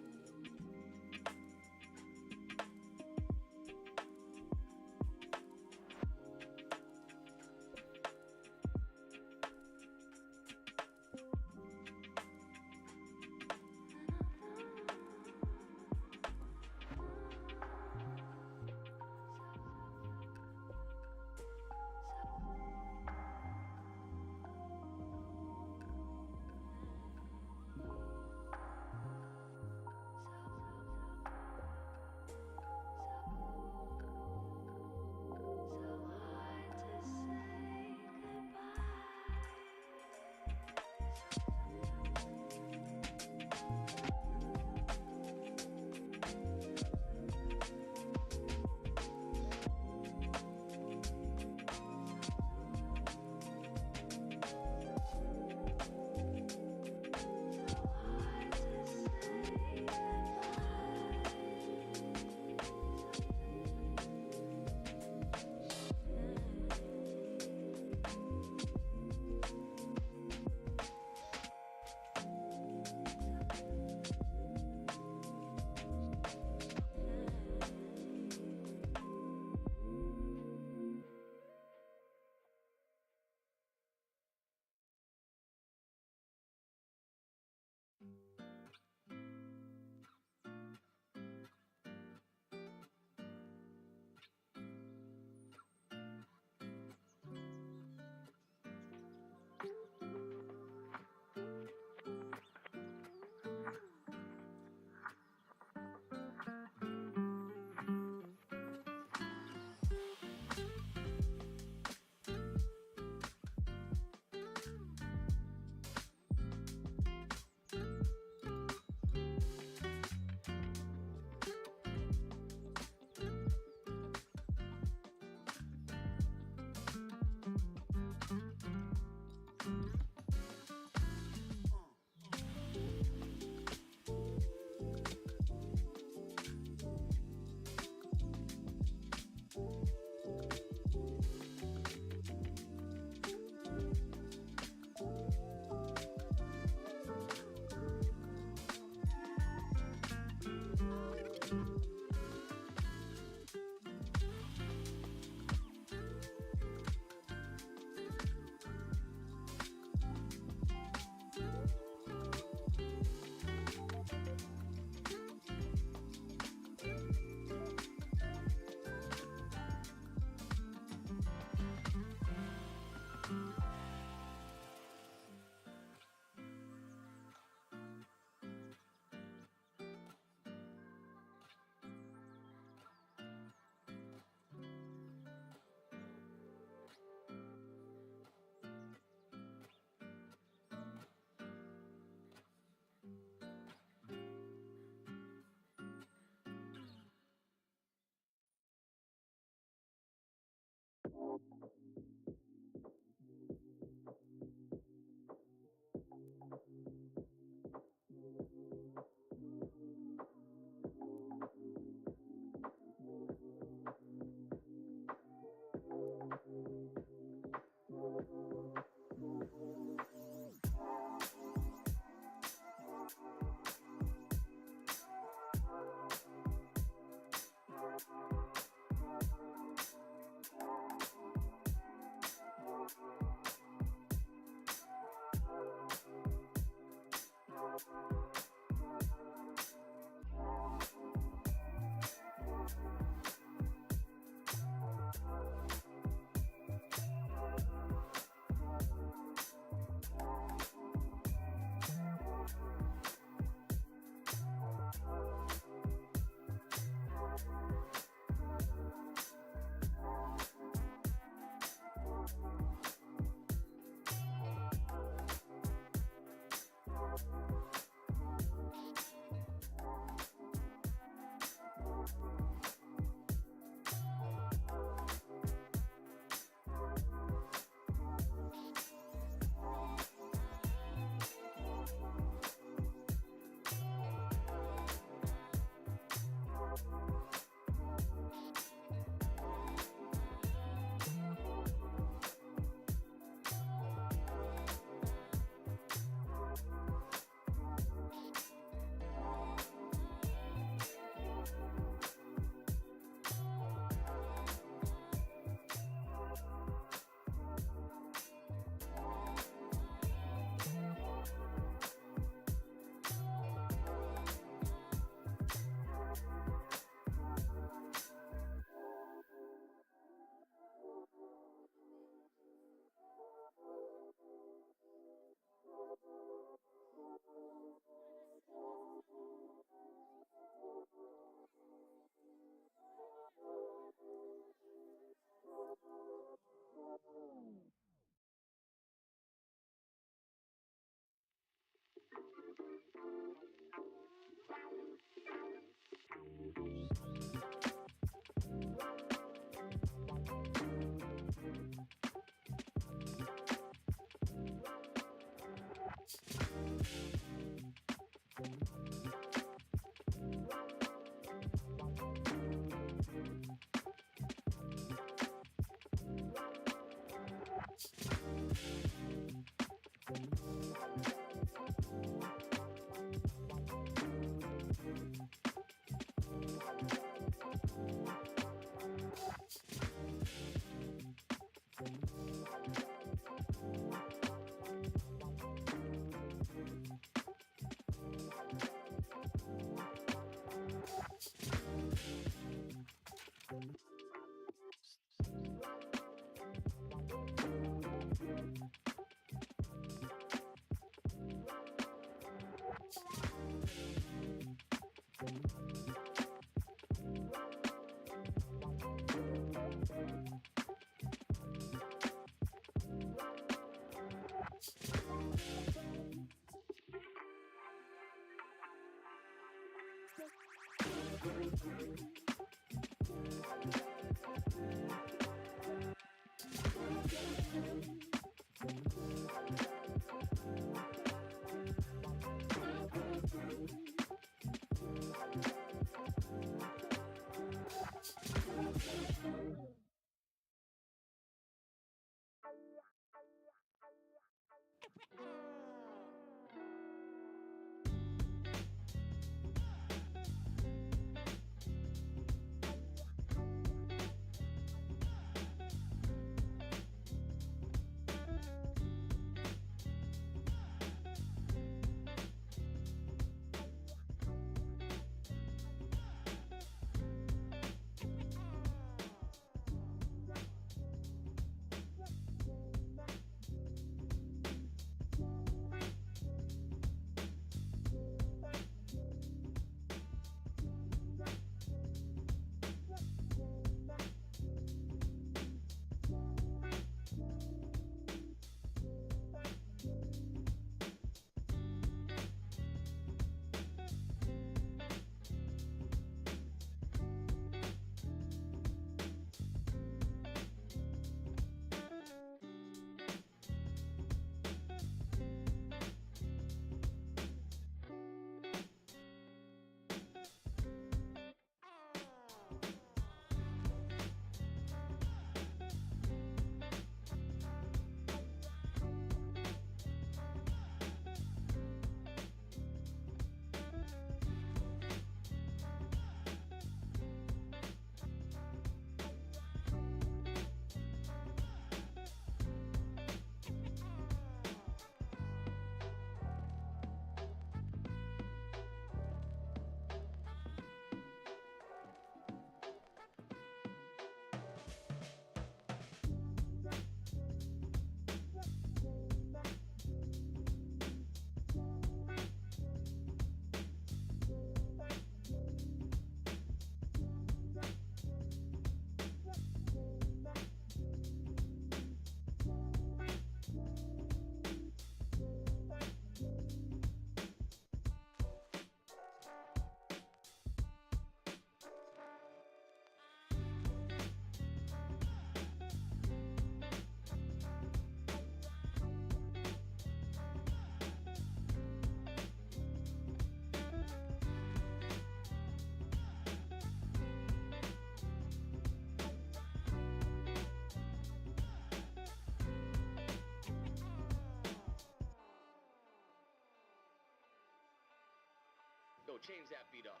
change that beat up.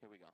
Here we go.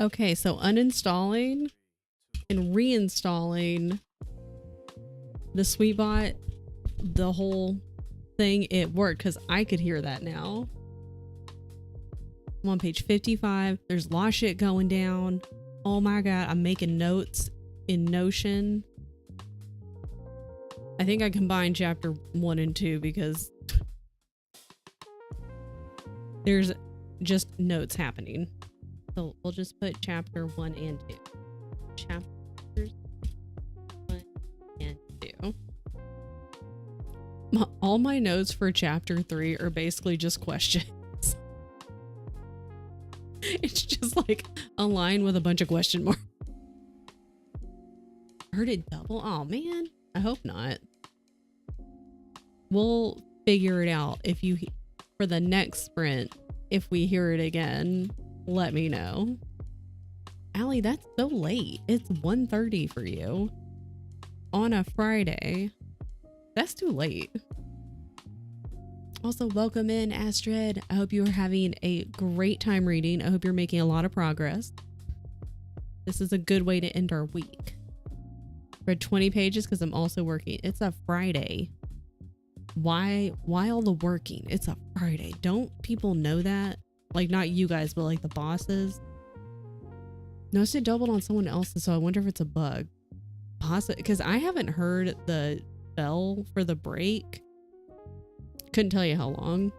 Okay, so uninstalling and reinstalling the Sweetbot, the whole thing, it worked because I could hear that now. I'm on page 55. There's a lot of shit going down. Oh my god, I'm making notes in Notion. I think I combined chapter 1 and 2 because there's just notes happening. So we'll just put chapter 1 and 2. Chapters 1 and 2. All my notes for chapter 3 are basically just questions. It's just like a line with a bunch of question marks. Heard it double? Oh man, I hope not. We'll figure it out if you, for the next sprint, if we hear it again, let me know. Allie, that's so late. It's 1:30 for you on a Friday. That's too late. Also, welcome in, Astrid. I hope you are having a great time reading. I hope you're making a lot of progress. This is a good way to end our week. Read 20 pages because I'm also working. It's a Friday. Why all the working? It's a Friday. Don't people know that? Like, not you guys, but like the bosses. Notice it doubled on someone else's, so I wonder if it's a bug. Possibly, because I haven't heard the bell for the break. Couldn't tell you how long.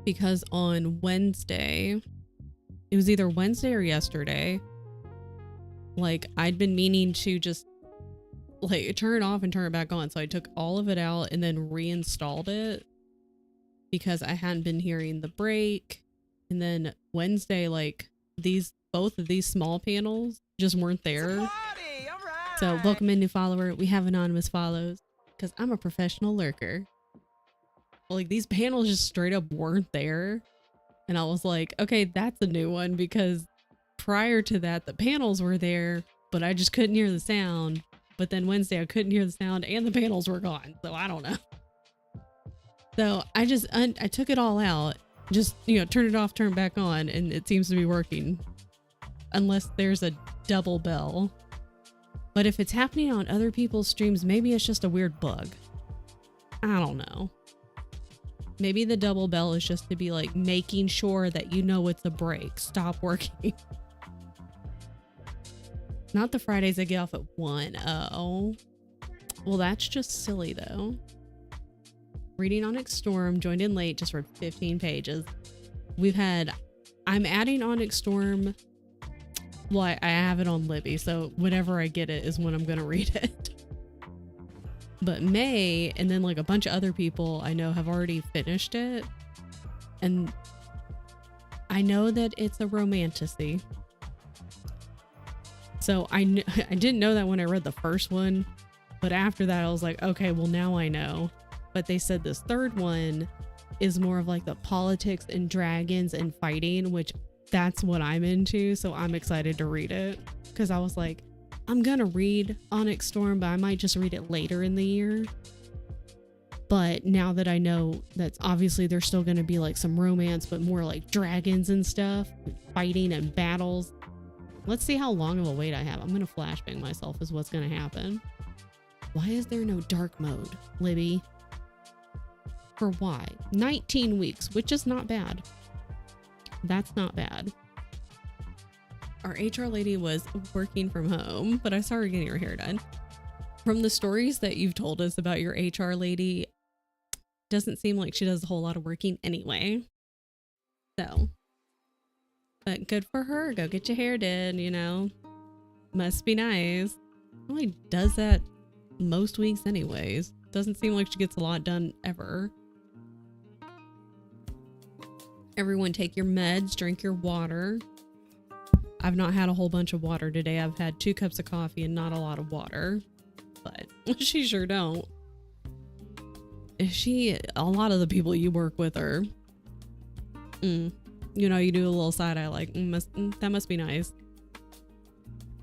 Because on Wednesday, it was either Wednesday or yesterday, like I'd been meaning to just like turn it off and turn it back on. So I took all of it out and then reinstalled it because I hadn't been hearing the break. And then Wednesday, like both of these small panels just weren't there. So welcome in, new follower. We have anonymous follows because I'm a professional lurker. Like these panels just straight up weren't there. And I was like, okay, that's a new one because prior to that, the panels were there, but I just couldn't hear the sound. But then Wednesday, I couldn't hear the sound and the panels were gone. So I don't know. So I just, I took it all out, just, turn it off, turn it back on, and it seems to be working. Unless there's a double bell. But if it's happening on other people's streams, maybe it's just a weird bug. I don't know. Maybe the double bell is just to be like making sure that it's a break. Stop working. Not the Fridays I get off at 1. Oh. Well, that's just silly though. Reading Onyx Storm, joined in late, just read 15 pages. I'm adding Onyx Storm. Well, I have it on Libby, so whenever I get it is when I'm going to read it. But May, and then like a bunch of other people I know have already finished it. And I know that it's a romantasy. So I didn't know that when I read the first one. But after that, I was like, okay, well now I know. But they said this third one is more of like the politics and dragons and fighting, which that's what I'm into. So I'm excited to read it. Because I was like, I'm gonna read Onyx Storm, but I might just read it later in the year. But now that I know that's obviously there's still gonna be like some romance, but more like dragons and stuff, fighting and battles. Let's see how long of a wait I have. I'm gonna flashbang myself is what's gonna happen. Why is there no dark mode, Libby? For why? 19 weeks, which is not bad. That's not bad. Our HR lady was working from home, but I saw her getting her hair done. From the stories that you've told us about your HR lady, doesn't seem like she does a whole lot of working anyway. So, but good for her. Go get your hair done, Must be nice. Probably does that most weeks anyways. Doesn't seem like she gets a lot done ever. Everyone take your meds, drink your water. I've not had a whole bunch of water today. I've had 2 cups of coffee and not a lot of water, but she sure don't. A lot of the people you work with are, you do a little side eye like, that must be nice.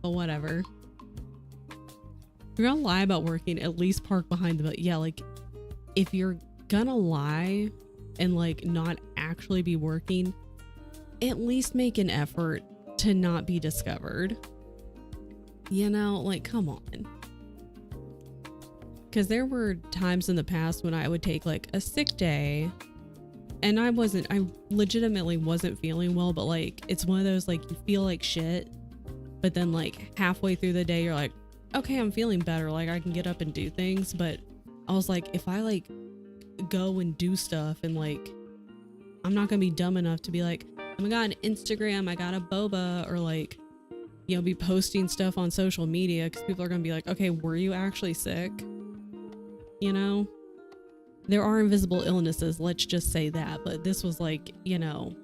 But whatever. If you're gonna lie about working, at least park behind the, yeah, like if you're gonna lie and like not actually be working, at least make an effort to not be discovered. You know, like, come on. Because there were times in the past when I would take like a sick day and I legitimately wasn't feeling well, but like, it's one of those, like, you feel like shit, but then like halfway through the day, you're like, okay, I'm feeling better. Like, I can get up and do things. But I was like, if I like go and do stuff and like, I'm not gonna be dumb enough to be like, oh my god, Instagram, I got a boba, or like, you know, be posting stuff on social media, because people are gonna be like, okay, were you actually sick? You know, there are invisible illnesses, let's just say that, but this was like, you know,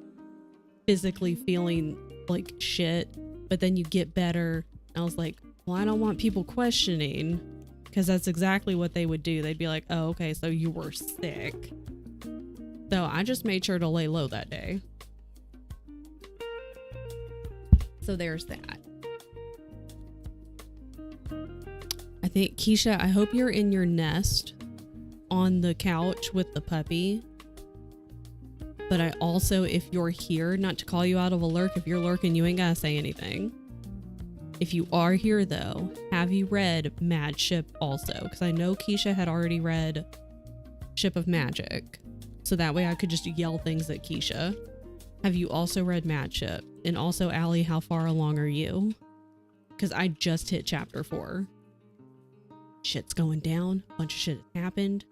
physically feeling like shit, but then you get better. I was like, well, I don't want people questioning, because that's exactly what they would do. They'd be like, oh, okay, so you were sick. So I just made sure to lay low that day. So there's that. I think, Keisha, I hope you're in your nest on the couch with the puppy. But I also, if you're here, not to call you out of a lurk, if you're lurking, you ain't gotta say anything. If you are here though, have you read Mad Ship also? Because I know Keisha had already read Ship of Magic. So that way I could just yell things at Keisha. Have you also read Mad Ship? And also, Allie, how far along are you? Because I just hit chapter 4. Shit's going down. A bunch of shit has happened.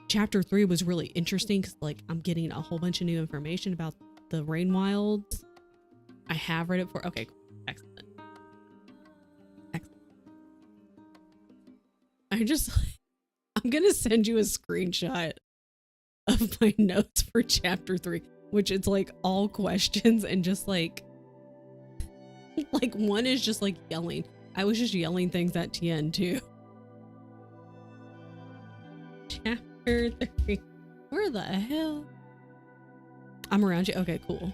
Chapter 3 was really interesting because, like, I'm getting a whole bunch of new information about the Rain Wilds. I have read it for. Okay, cool. Excellent. Excellent. I'm gonna send you a screenshot of my notes for chapter 3, which it's like all questions and just like one is just like yelling. I was just yelling things at Tien too. Chapter 3. Where the hell? I'm around you. Okay, cool.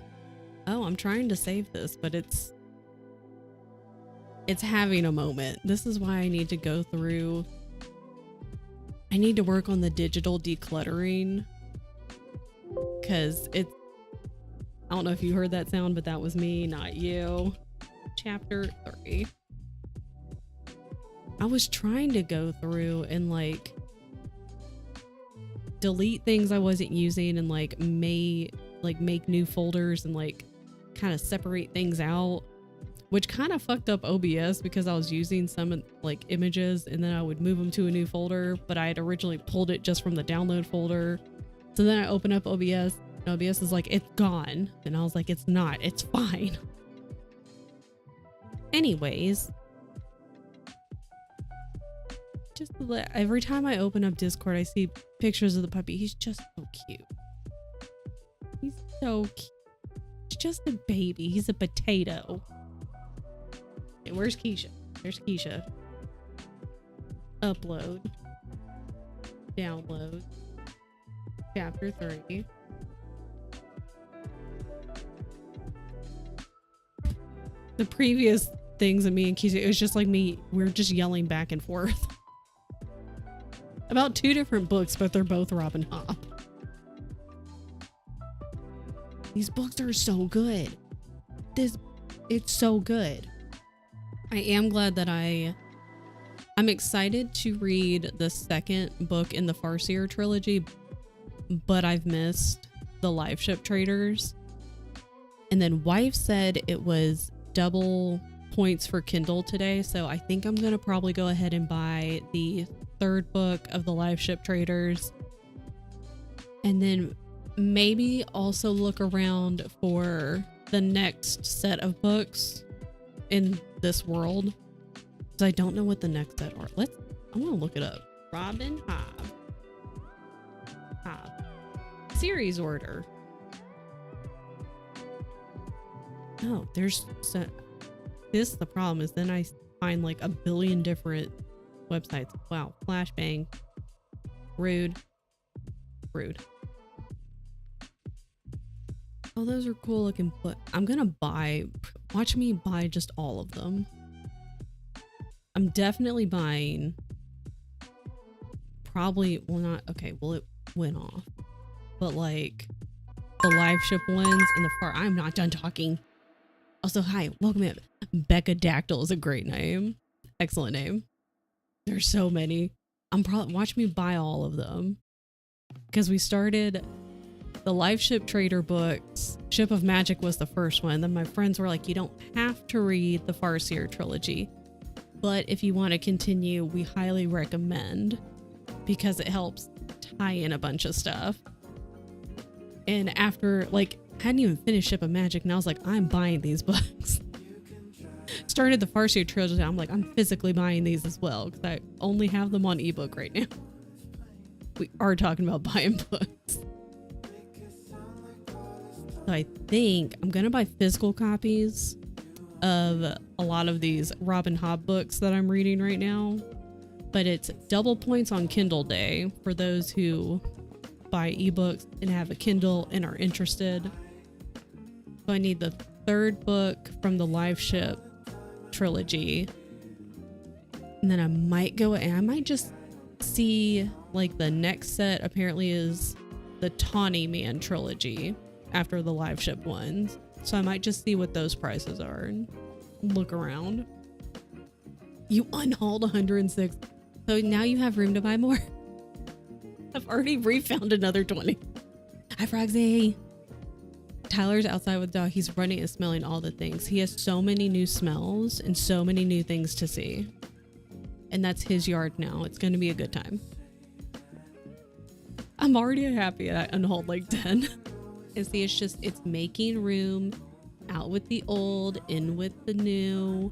Oh, I'm trying to save this, but it's having a moment. This is why I need to go through. I need to work on the digital decluttering, because it's, I don't know if you heard that sound, but that was me, not you. Chapter 3. I was trying to go through and like delete things I wasn't using and like make new folders and like kind of separate things out, which kind of fucked up OBS because I was using some like images and then I would move them to a new folder, but I had originally pulled it just from the download folder. So then I open up OBS and OBS is like, it's gone. And I was like, it's not, it's fine. Anyways, just every time I open up Discord, I see pictures of the puppy. He's just so cute. He's so cute. He's just a baby. He's a potato. Okay, where's Keisha? There's Keisha. Upload. Download. Chapter 3. The previous things of me and Keisha, it was just like me. We're just yelling back and forth about 2 different books, but they're both Robin Hobb. These books are so good. It's so good. I am glad that I'm excited to read the second book in the Farseer trilogy, but I've missed the Live Ship Traders. And then wife said it was double points for Kindle today, so I think I'm gonna probably go ahead and buy the 3rd book of the Live Ship Traders, and then maybe also look around for the next set of books in this world, because I don't know what the next set are. I want to look it up. Robin Hobb series order. Oh, this the problem is then I find like a billion different websites. Wow. Flashbang. Rude. Oh, those are cool looking. I'm gonna watch me buy just all of them. I'm definitely buying probably, well, not, okay, well, it went off, but like the Live Ship ones and I'm not done talking. Also, hi, welcome in. Becca Dactyl is a great name. Excellent name. There's so many. I'm probably watch me buy all of them because we started the Life Ship Trader books. Ship of Magic was the first one. Then my friends were like, you don't have to read the Farseer trilogy, but if you want to continue, we highly recommend because it helps tie in a bunch of stuff. And after, like, I hadn't even finished Ship of Magic, and I was like, I'm buying these books. Started the Farseer trilogy. I'm like, I'm physically buying these as well because I only have them on ebook right now. We are talking about buying books. So I think I'm gonna buy physical copies of a lot of these Robin Hobb books that I'm reading right now, but it's double points on Kindle Day for those who buy ebooks and have a Kindle and are interested. So I need the third book from the Live Ship trilogy, and then I might go and I might just see, like, the next set apparently is the Tawny Man trilogy after the Live Ship ones, so I might just see what those prices are and look around. You unhauled 106, so now you have room to buy more. I've already refound another 20. Hi, Frogsy. Tyler's outside with the dog. He's running and smelling all the things. He has so many new smells and so many new things to see. And that's his yard now. It's going to be a good time. I'm already happy I unhauled like 10. And see, it's making room, out with the old, in with the new.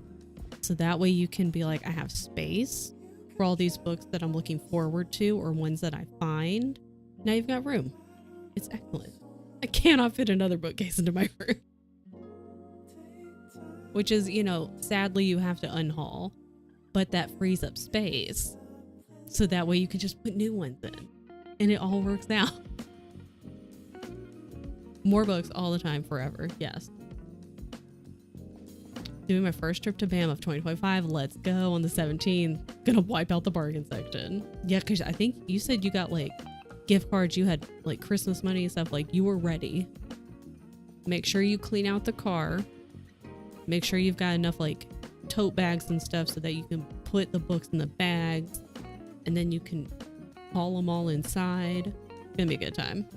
So that way you can be like, I have space for all these books that I'm looking forward to or ones that I find. Now you've got room. It's excellent. I cannot fit another bookcase into my room. Which is, you know, sadly you have to unhaul, but that frees up space. So that way you can just put new ones in and it all works out. More books all the time, forever. Yes. Doing my first trip to BAM of 2025. Let's go on the 17th. Gonna wipe out the bargain section. Yeah, because I think you said you got like gift cards. You had like Christmas money and stuff. Like you were ready. Make sure you clean out the car. Make sure you've got enough like tote bags and stuff so that you can put the books in the bags. And then you can haul them all inside. It's gonna be a good time.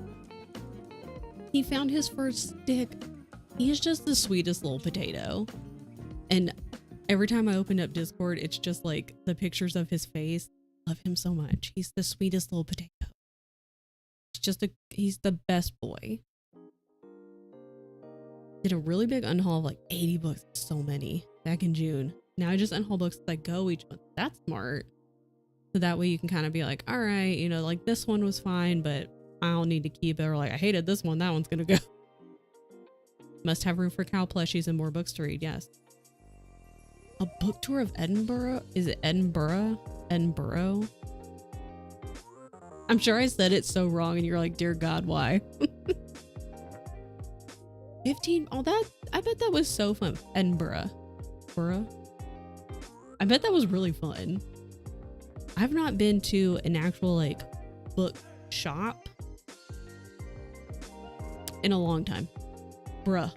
He found his first stick. He's just the sweetest little potato. And every time I open up Discord, it's just like the pictures of his face. Love him so much. He's the sweetest little potato. He's the best boy. Did a really big unhaul of like 80 books. So many back in June. Now I just unhaul books as I go each month. That's smart. So that way you can kind of be like, all right, you know, like this one was fine, but I don't need to keep it. Or like, I hated this one. That one's going to go. Must have room for cow plushies and more books to read. Yes. A book tour of Edinburgh? Is it Edinburgh? Edinburgh? I'm sure I said it so wrong and you're like, dear God, why? 15? Oh, I bet that was so fun. Edinburgh. I bet that was really fun. I've not been to an actual like book shop in a long time. Bruh.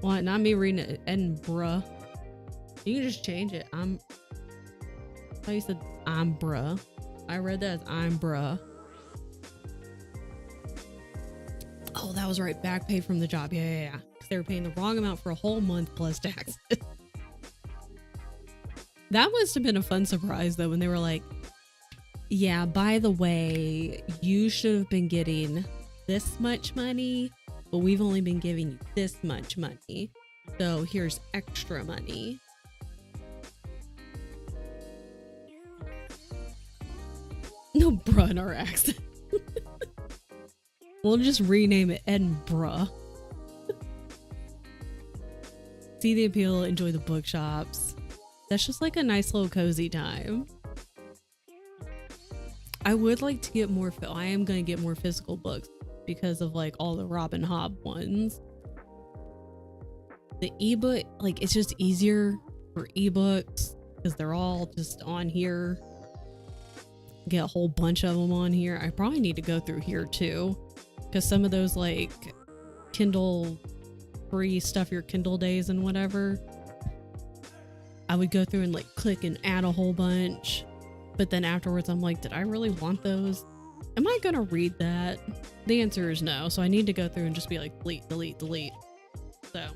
What? Not me reading it. Edinburgh. You can just change it. I thought you said I'm bruh. I read that as I'm bruh. Oh, that was right. Back pay from the job. Yeah. They were paying the wrong amount for a whole month plus taxes. That must have been a fun surprise though when they were like, yeah, by the way, you should have been getting this much money, but we've only been giving you this much money. So here's extra money. No bruh in our accent. We'll just rename it Edinburgh. See the appeal, enjoy the bookshops. That's just like a nice little cozy time. I would like to get more, I am going to get more physical books because of like all the Robin Hobb ones. The ebook, like it's just easier for ebooks because they're all just on here. Get a whole bunch of them on here. I probably need to go through here too because some of those like Kindle free stuff your Kindle days and whatever, I would go through and like click and add a whole bunch. But then afterwards, I'm like, did I really want those? Am I gonna read that? The answer is no. So I need to go through and just be like, delete, delete, delete. So,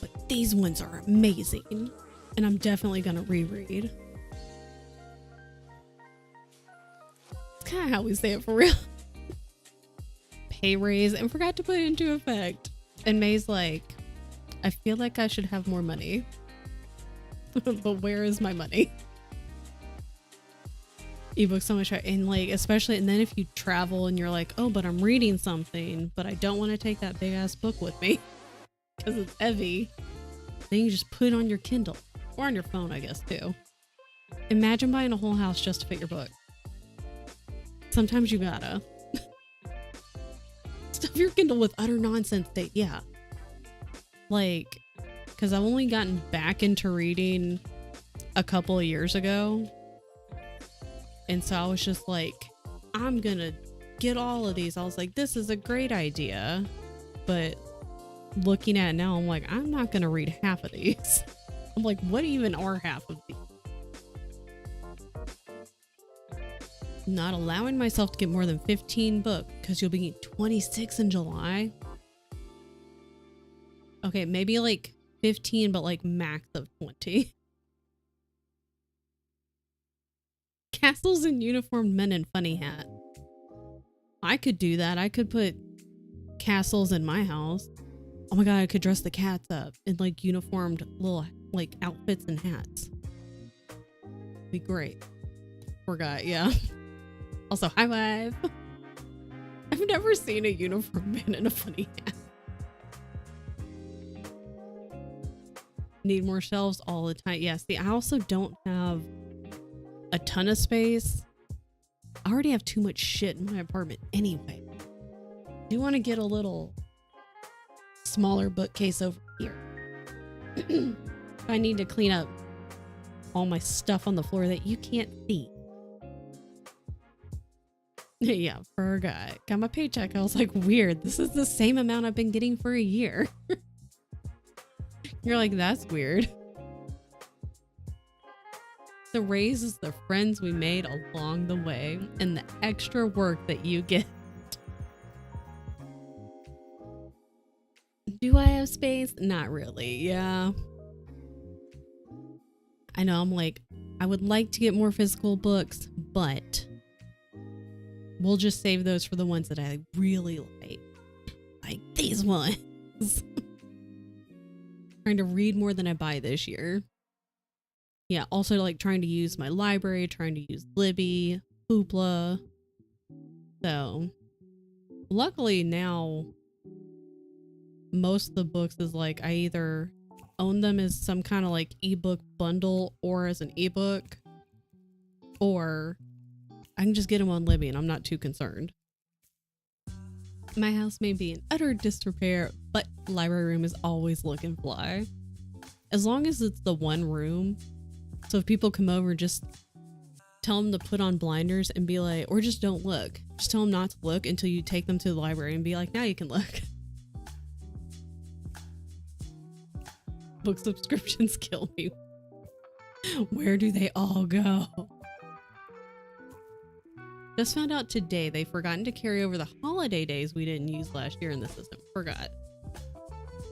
but these ones are amazing, and I'm definitely gonna reread. It's kind of how we say it for real. Pay raise, and forgot to put it into effect. And May's like, I feel like I should have more money. But where is my money? Ebooks so much, and like, especially, and then if you travel and you're like, oh, but I'm reading something, but I don't want to take that big ass book with me because it's heavy, then you just put it on your Kindle or on your phone, I guess, too. Imagine buying a whole house just to fit your book. Sometimes you gotta stuff your Kindle with utter nonsense that, yeah, like, because I've only gotten back into reading a couple of years ago. And so I was just like, I'm gonna get all of these. I was like, this is a great idea. But looking at it now, I'm like, I'm not gonna read half of these. I'm like, what even are half of these? Not allowing myself to get more than 15 books because you'll be 26 in July. Okay, maybe like 15, but like max of 20. Castles and uniformed men in funny hat. I could do that. I could put castles in my house. Oh my god, I could dress the cats up in like uniformed little like outfits and hats. Be great. Forgot, yeah. Also, high five. I've never seen a uniformed man in a funny hat. Need more shelves all the time. Yeah, see, I also don't have a ton of space. I already have too much shit in my apartment anyway. I do want to get a little smaller bookcase over here. I need to clean up all my stuff on the floor that you can't see. Yeah, forgot. Got my paycheck. I was like, weird. This is the same amount I've been getting for a year. You're like, that's weird. The raise is the friends we made along the way and the extra work that you get. Do I have space? Not really. Yeah. I know, I'm like, I would like to get more physical books, but we'll just save those for the ones that I really like. Like these ones. Trying to read more than I buy this year. Yeah, also like trying to use my library, trying to use Libby, Hoopla. So, luckily now, most of the books is like I either own them as some kind of like ebook bundle or as an ebook, or I can just get them on Libby and I'm not too concerned. My house may be in utter disrepair, but the library room is always looking fly. As long as it's the one room. So if people come over, just tell them to put on blinders and be like, or just don't look. Just tell them not to look until you take them to the library and be like, now you can look. Book subscriptions kill me. Where do they all go? Just found out today they've forgotten to carry over the holiday days we didn't use last year in the system. Forgot.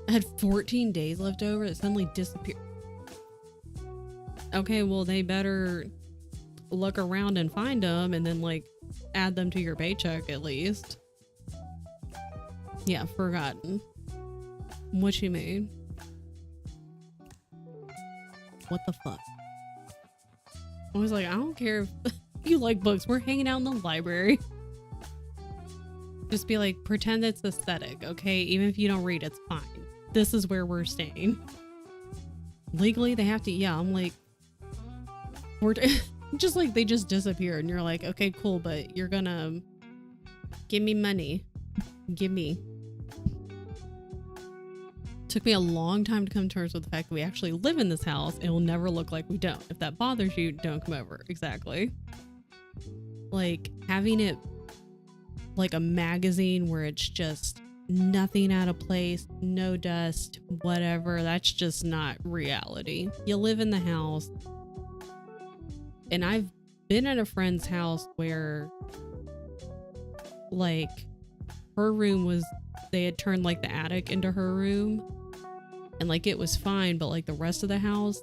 I had 14 days left over that suddenly disappeared. Okay, well, they better look around and find them and then like add them to your paycheck at least. Yeah, forgotten. What you mean? What the fuck? I was like, I don't care if you like books. We're hanging out in the library. Just be like, pretend it's aesthetic, okay? Even if you don't read, it's fine. This is where we're staying. Legally, they have to, yeah, I'm like, we're just like, they just disappear and you're like, okay, cool, but you're gonna give me money. Give me. Took me a long time to come to terms with the fact that we actually live in this house and it will never look like we don't. If that bothers you, don't come over. Exactly. Like having it like a magazine where it's just nothing out of place, no dust, whatever. That's just not reality. You live in the house. And I've been at a friend's house where like her room was, they had turned like the attic into her room, and like it was fine, but like the rest of the house,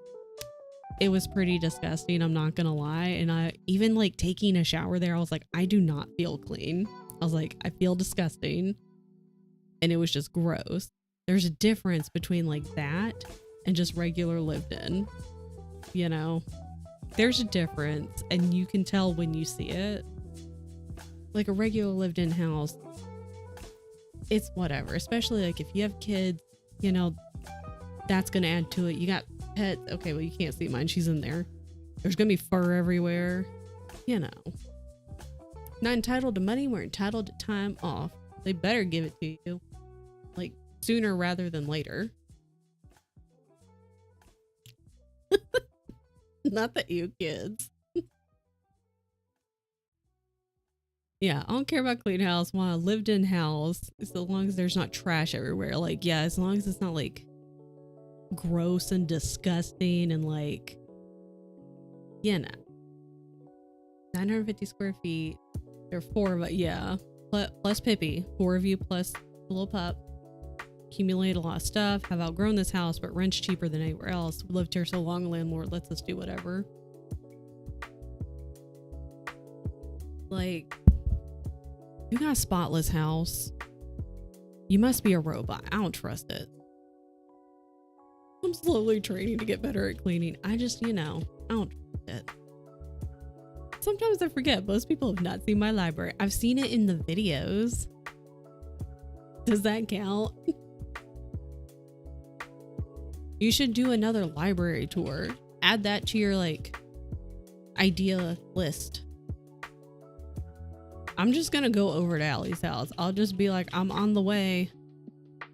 it was pretty disgusting, I'm not gonna lie. And I even like taking a shower there, I was like, I do not feel clean. I was like, I feel disgusting. And it was just gross. There's a difference between like that and just regular lived in, you know? There's a difference, and you can tell when you see it. Like a regular lived in house, it's whatever, especially like if you have kids, you know, that's gonna add to it. You got pets, okay, well, you can't see mine, she's in there. There's gonna be fur everywhere, you know. Not entitled to money, we're entitled to time off. They better give it to you, like sooner rather than later. Not that you kids. Yeah, I don't care about clean house. Want a lived in house, as long as there's not trash everywhere. Like, yeah, as long as it's not like gross and disgusting and like, you know. 950 square feet. There are 4 of it, yeah. Plus Pippi. 4 of you plus the little pup. Accumulate a lot of stuff. Have outgrown this house, but rent's cheaper than anywhere else. We lived here so long, landlord lets us do whatever. Like, you got a spotless house. You must be a robot. I don't trust it. I'm slowly training to get better at cleaning. I just, you know, I don't trust it. Sometimes I forget. Most people have not seen my library. I've seen it in the videos. Does that count? You should do another library tour. Add that to your like idea list. I'm just gonna go over to Allie's house. I'll just be like, I'm on the way.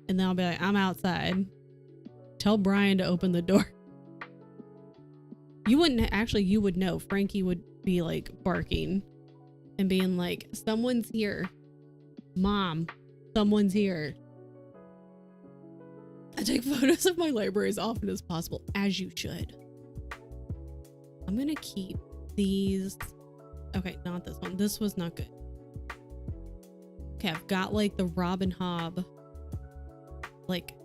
And then I'll be like, I'm outside. Tell Brian to open the door. You wouldn't actually, you would know. Frankie would be like barking and being like, someone's here. Mom, someone's here. I take photos of my library as often as possible, as you should. I'm gonna keep these. Okay, not this one. This was not good. Okay, I've got like the Robin Hobb like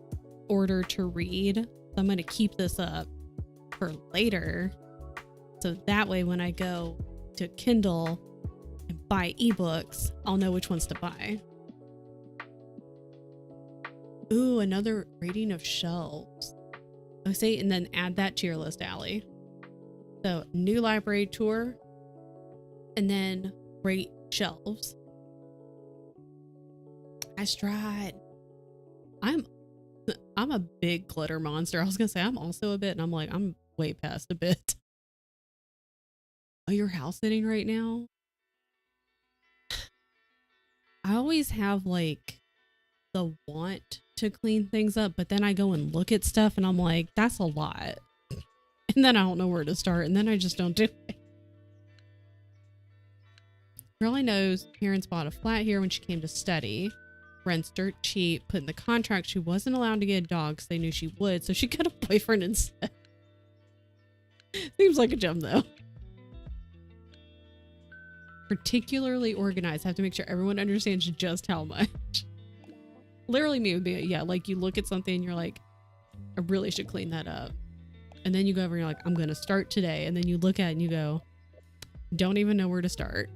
order to read. So I'm gonna keep this up for later. So that way when I go to Kindle and buy ebooks, I'll know which ones to buy. Ooh, another rating of shelves. I say, and then add that to your list, Allie. So new library tour, and then rate shelves. I stride. I'm a big clutter monster. I was gonna say I'm also a bit, and I'm like, I'm way past a bit. Oh, you're house sitting right now? I always have like the want to clean things up, but then I go and look at stuff and I'm like, that's a lot. And then I don't know where to start, and then I just don't do it. Girl I know's parents bought a flat here when she came to study. Rent's dirt cheap. Put in the contract she wasn't allowed to get a dog because they knew she would, so she got a boyfriend instead. Seems like a gem though. Particularly organized. Have to make sure everyone understands just how much. Literally me would be, yeah, like you look at something and you're like, I really should clean that up. And then you go over and you're like, I'm going to start today. And then you look at it and you go, don't even know where to start.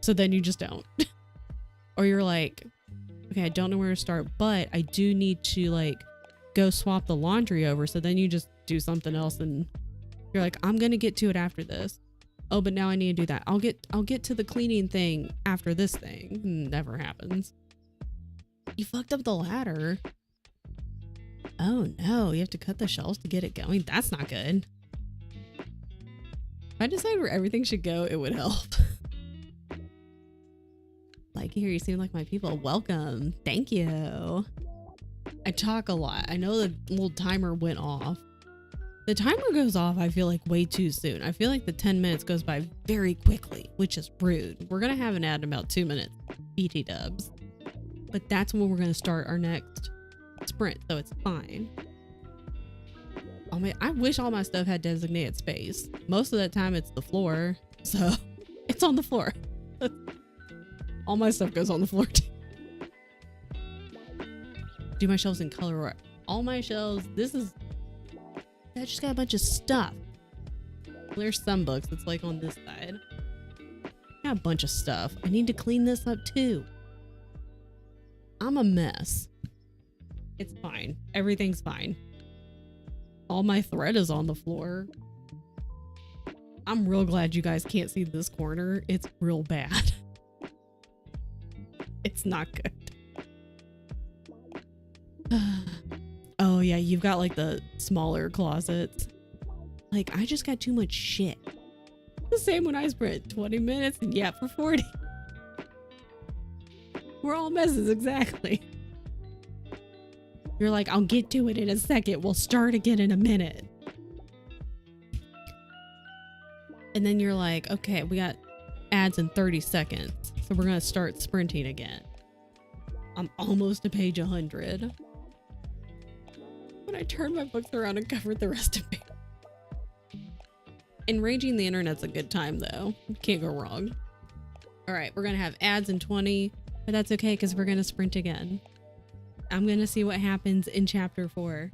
So then you just don't. Or you're like, okay, I don't know where to start, but I do need to like go swap the laundry over. So then you just do something else and you're like, I'm going to get to it after this. Oh, but now I need to do that. I'll get to the cleaning thing after this thing. Never happens. You fucked up the ladder. Oh no, you have to cut the shelves to get it going. That's not good. If I decide where everything should go, it would help. Like, here, you seem like my people. Welcome. Thank you. I talk a lot. I know the little timer went off. The timer goes off, I feel like, way too soon. I feel like the 10 minutes goes by very quickly, which is rude. We're going to have an ad in about 2 minutes. BT dubs. but that's when we're going to start our next sprint, so it's fine. Oh man, I wish all my stuff had designated space. Most of the time it's the floor, so it's on the floor. All my stuff goes on the floor too. Do my shelves in color order. All my shelves, I just got a bunch of stuff. There's some books, it's like on this side. I got a bunch of stuff. I need to clean this up too. I'm a mess. It's fine. Everything's fine. All my thread is on the floor. I'm real glad you guys can't see this corner. It's real bad. It's not good. Oh yeah, you've got like the smaller closets. Like, I just got too much shit. The same when I sprint 20 minutes and yap for 40. We're all messes, exactly. You're like, I'll get to it in a second. We'll start again in a minute. And then you're like, okay, we got ads in 30 seconds. So we're going to start sprinting again. I'm almost to page 100. When I turned my books around and covered the rest of it. Enraging the internet's a good time though. Can't go wrong. All right, we're going to have ads in 20, but that's okay because we're going to sprint again. I'm going to see what happens in chapter 4.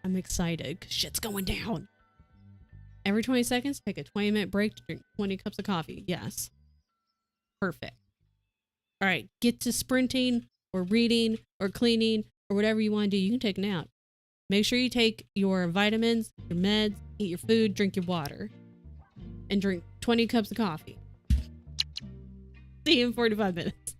I'm excited because shit's going down. Every 20 seconds, take a 20-minute break to drink 20 cups of coffee. Yes. Perfect. All right, get to sprinting or reading or cleaning or whatever you want to do. You can take a nap. Make sure you take your vitamins, your meds, eat your food, drink your water, and drink 20 cups of coffee. See you in 45 minutes.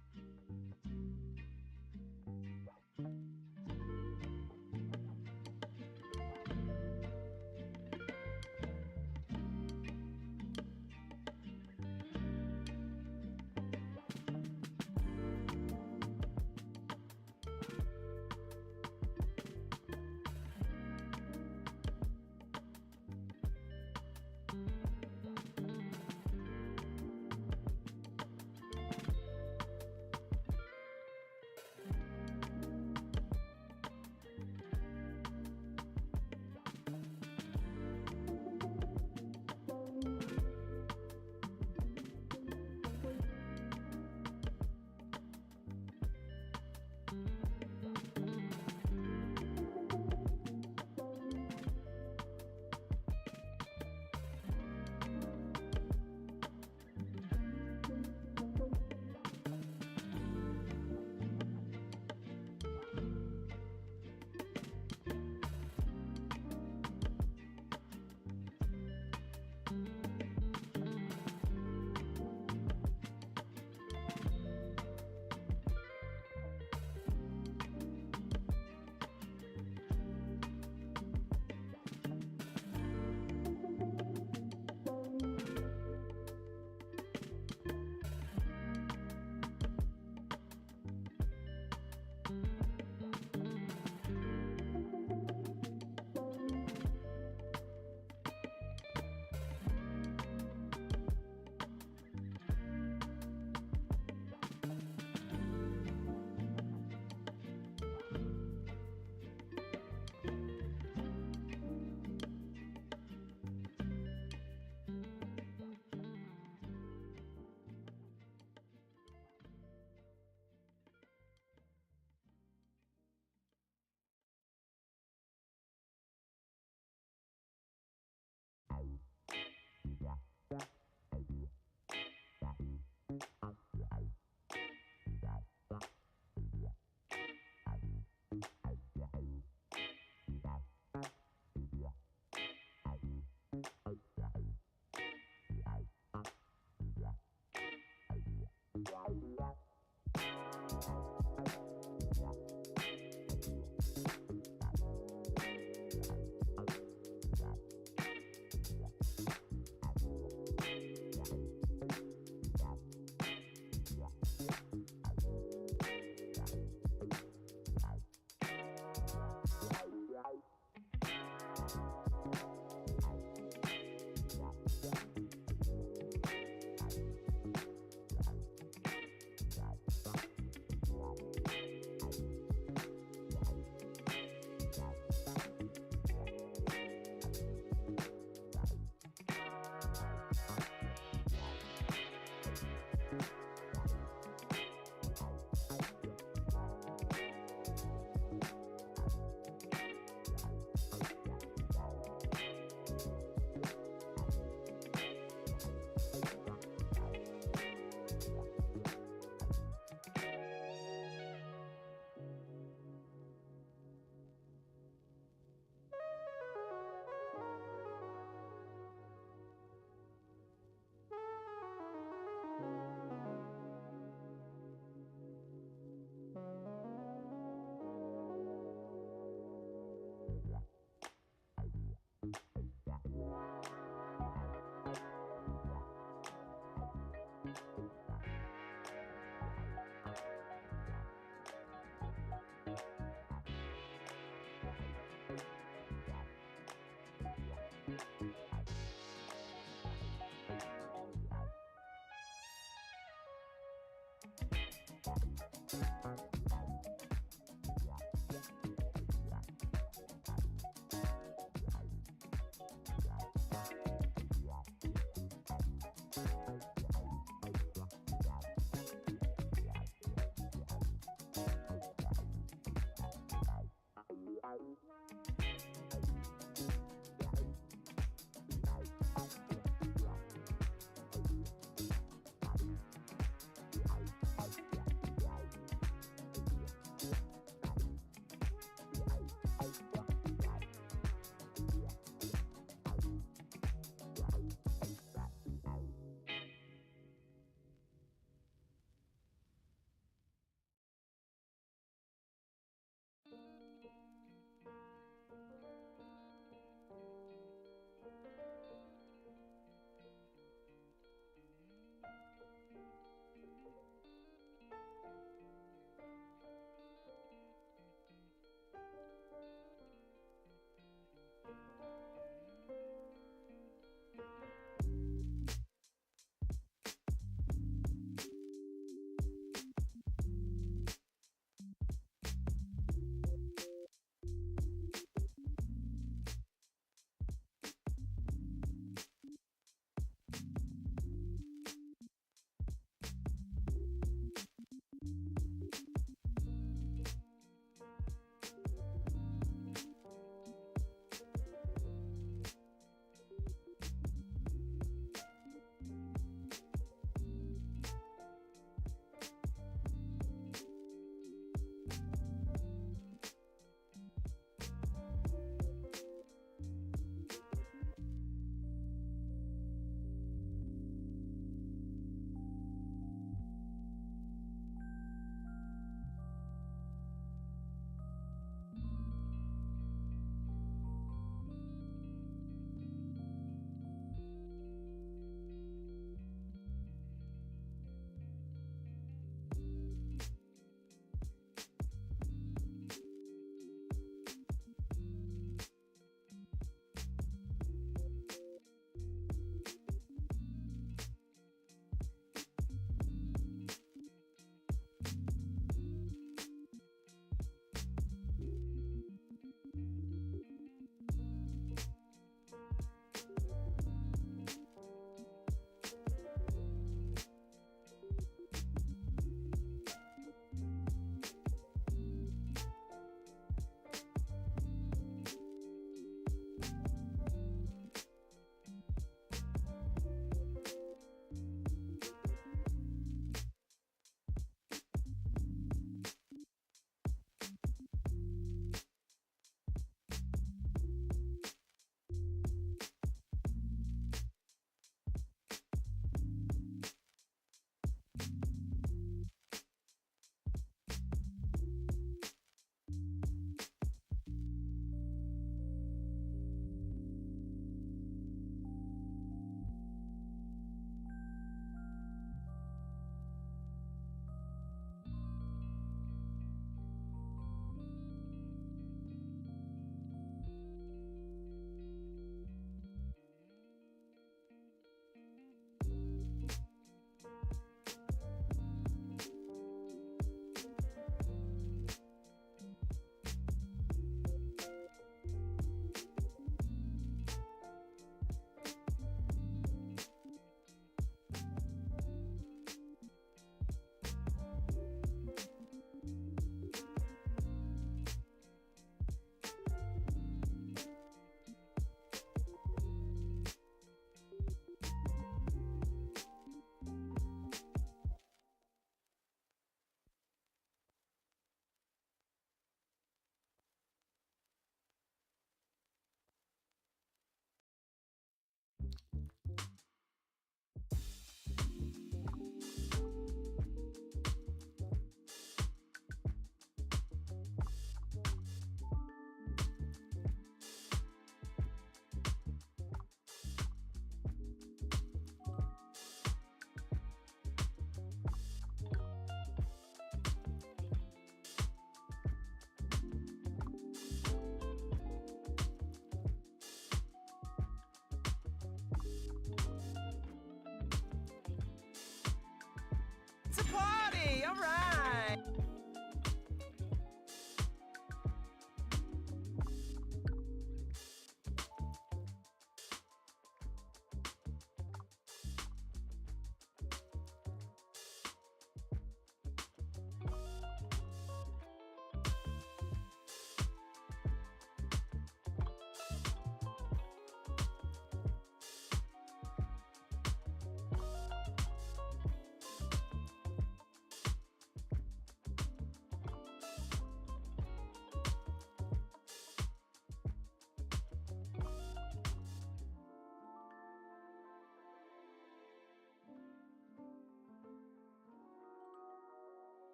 All right.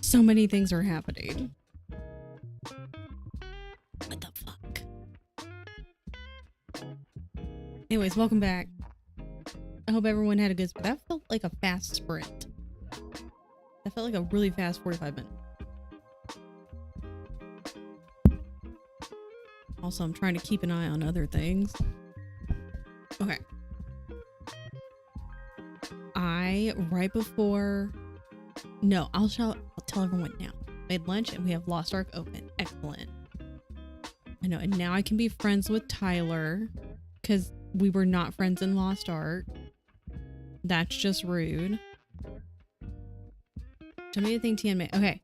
So many things are happening. What the fuck? Anyways, welcome back. I hope everyone had a good... That felt like a fast sprint. That felt like a really fast 45 minutes. Also, I'm trying to keep an eye on other things. Okay. Right before... No, I'll tell everyone now. made lunch, and we have Lost Ark open. Excellent. I know, and now I can be friends with Tyler because we were not friends in Lost Ark. That's just rude. Tell me the thing Tian made. Okay,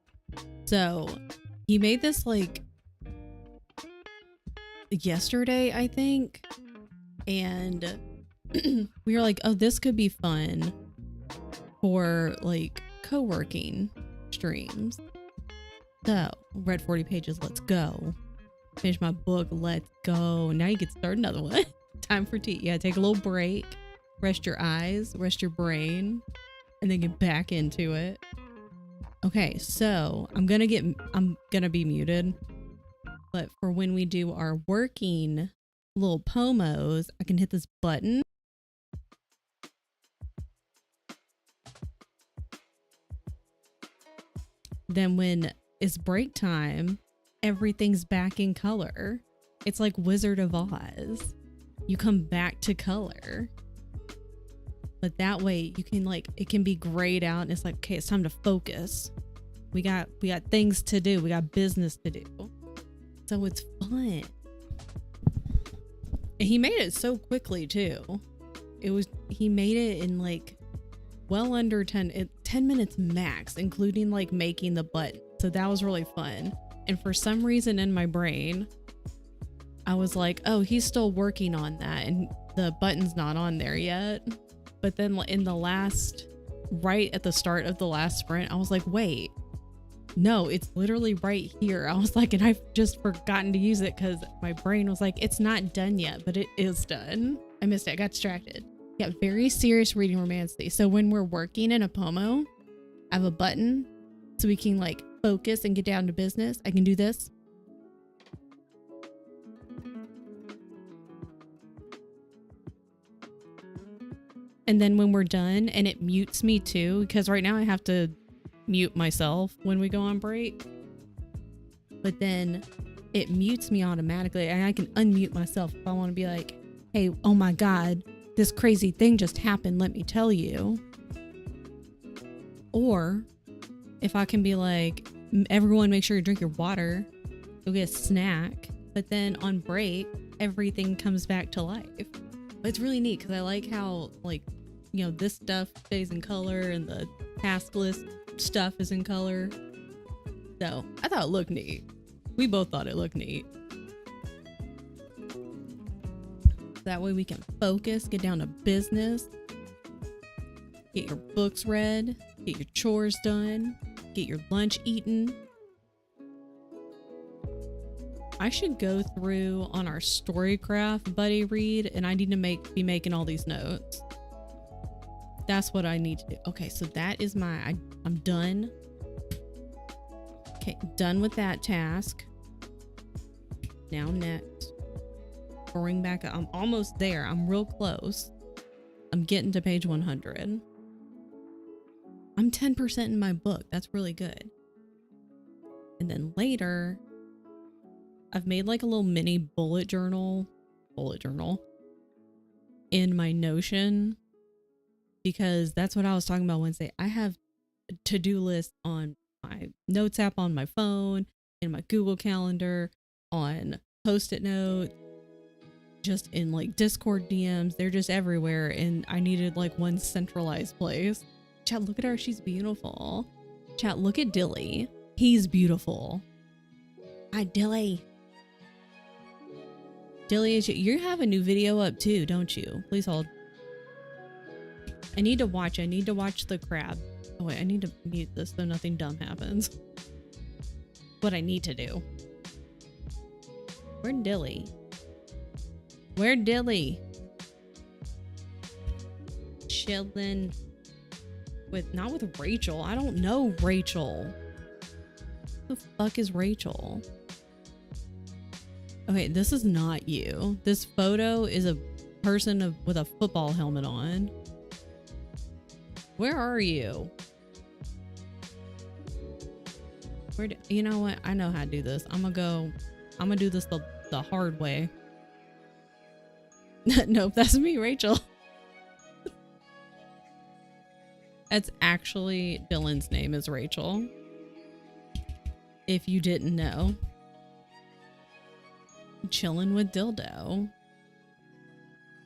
so he made this like yesterday, I think, and we were like, oh, this could be fun for like co-working streams. So read 40 pages, let's go. Finish my book, let's go. Now you can start another one. Time for tea. Yeah, take a little break, rest your eyes, rest your brain, and then get back into it. Okay, so I'm gonna be muted, but for when we do our working little pomos, I can hit this button. Then when it's break time, everything's back in color. It's like Wizard of Oz. You come back to color. But that way you can like, it can be grayed out and it's like, okay, it's time to focus. We got things to do. We got business to do. So it's fun. And he made it so quickly too. He made it in like well under 10 minutes max, including like making the button. So that was really fun. And for some reason in my brain, I was like, oh, he's still working on that and the button's not on there yet. But then in the right at the start of the last sprint, I was like, wait, no, it's literally right here. I was like, and I've just forgotten to use it because my brain was like, it's not done yet, but it is done. I missed it. I got distracted. Yeah, very serious reading romancy. So when we're working in a pomo, I have a button so we can like focus and get down to business. I can do this. And then when we're done, and it mutes me too, because right now I have to mute myself when we go on break. But then it mutes me automatically, and I can unmute myself if I want to be like, hey, oh my God, this crazy thing just happened, let me tell you. Or if I can be like, everyone make sure you drink your water, go get a snack. But then on break, everything comes back to life. But it's really neat because I like how, like, you know, this stuff stays in color and the task list stuff is in color. So I thought it looked neat. We both thought it looked neat. That way we can focus, get down to business, get your books read, get your chores done, get your lunch eaten. I should go through on our Storycraft buddy read, and I need to be making all these notes. That's what I need to do. Okay, so that is I'm done. Okay, done with that task. Now next, going back, I'm almost there. I'm real close. I'm getting to page 100. I'm 10% in my book. That's really good. And then later, I've made like a little mini bullet journal in my Notion, because that's what I was talking about Wednesday. I have a to-do list on my notes app on my phone, in my Google Calendar, on Post-it notes, just in like Discord DMs. They're just everywhere, and I needed like one centralized place. Chat, look at her. She's beautiful. Chat, look at Dilly. He's beautiful. Hi, Dilly. Dilly, you have a new video up too, don't you? Please hold. I need to watch the crab. Oh wait, I need to mute this so nothing dumb happens. What I need to do. Where'd Dilly? Where'd Dilly? Chillin' not with Rachel. I don't know Rachel. Who the fuck is Rachel? Okay, this is not you. This photo is a person with a football helmet on. Where are you? You know what? I know how to do this. I'm gonna do this the hard way. Nope, that's me, Rachel. That's actually Dylan's name is Rachel. if you didn't know. Chilling with Dildo.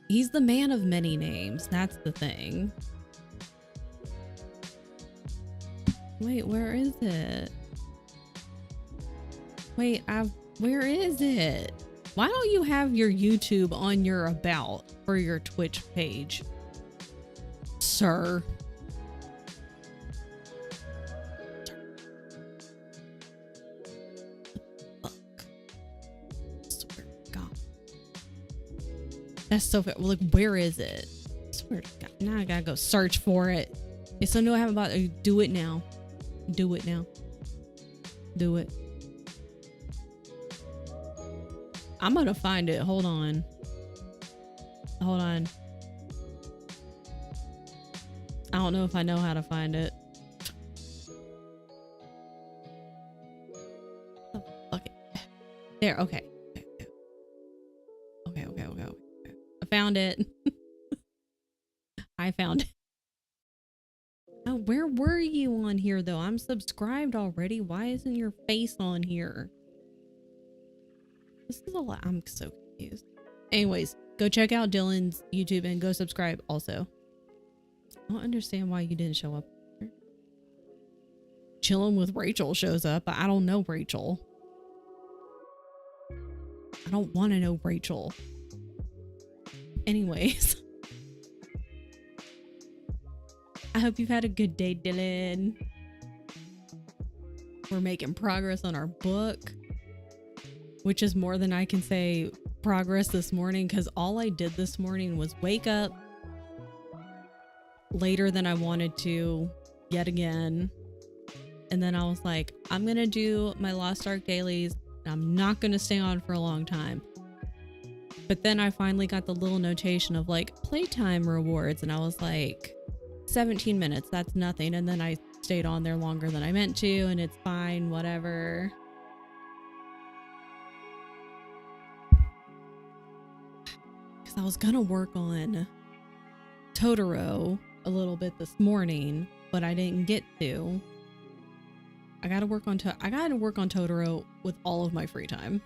He's the man of many names. That's the thing. Wait, where is it? Wait, where is it? Why don't you have your YouTube on your about for your Twitch page, sir? That's so fair. Like, where is it? I swear to God. Now I gotta go search for it. It's so no, I haven't about. Do it now. Do it now. Do it. I'm gonna find it. Hold on. Hold on. I don't know if I know how to find it. Oh, fuck it. There. Okay. Okay. I found it. I found it. Oh, where were you on here though? I'm subscribed already. Why isn't your face on here? This is a lot. I'm so confused. Anyways, go check out Dylan's YouTube and go subscribe also. I don't understand why you didn't show up here. Chilling with Rachel shows up, but I don't know Rachel. I don't want to know Rachel. Anyways. I hope you've had a good day, Dylan. We're making progress on our book, which is more than I can say progress this morning, because all I did this morning was wake up later than I wanted to yet again. And then I was like, I'm going to do my Lost Ark dailies. And I'm not going to stay on for a long time. But then I finally got the little notation of like playtime rewards. And I was like, 17 minutes, that's nothing. And then I stayed on there longer than I meant to, and it's fine, whatever. Because I was gonna work on Totoro a little bit this morning, but I didn't get to. I gotta work on Totoro with all of my free time.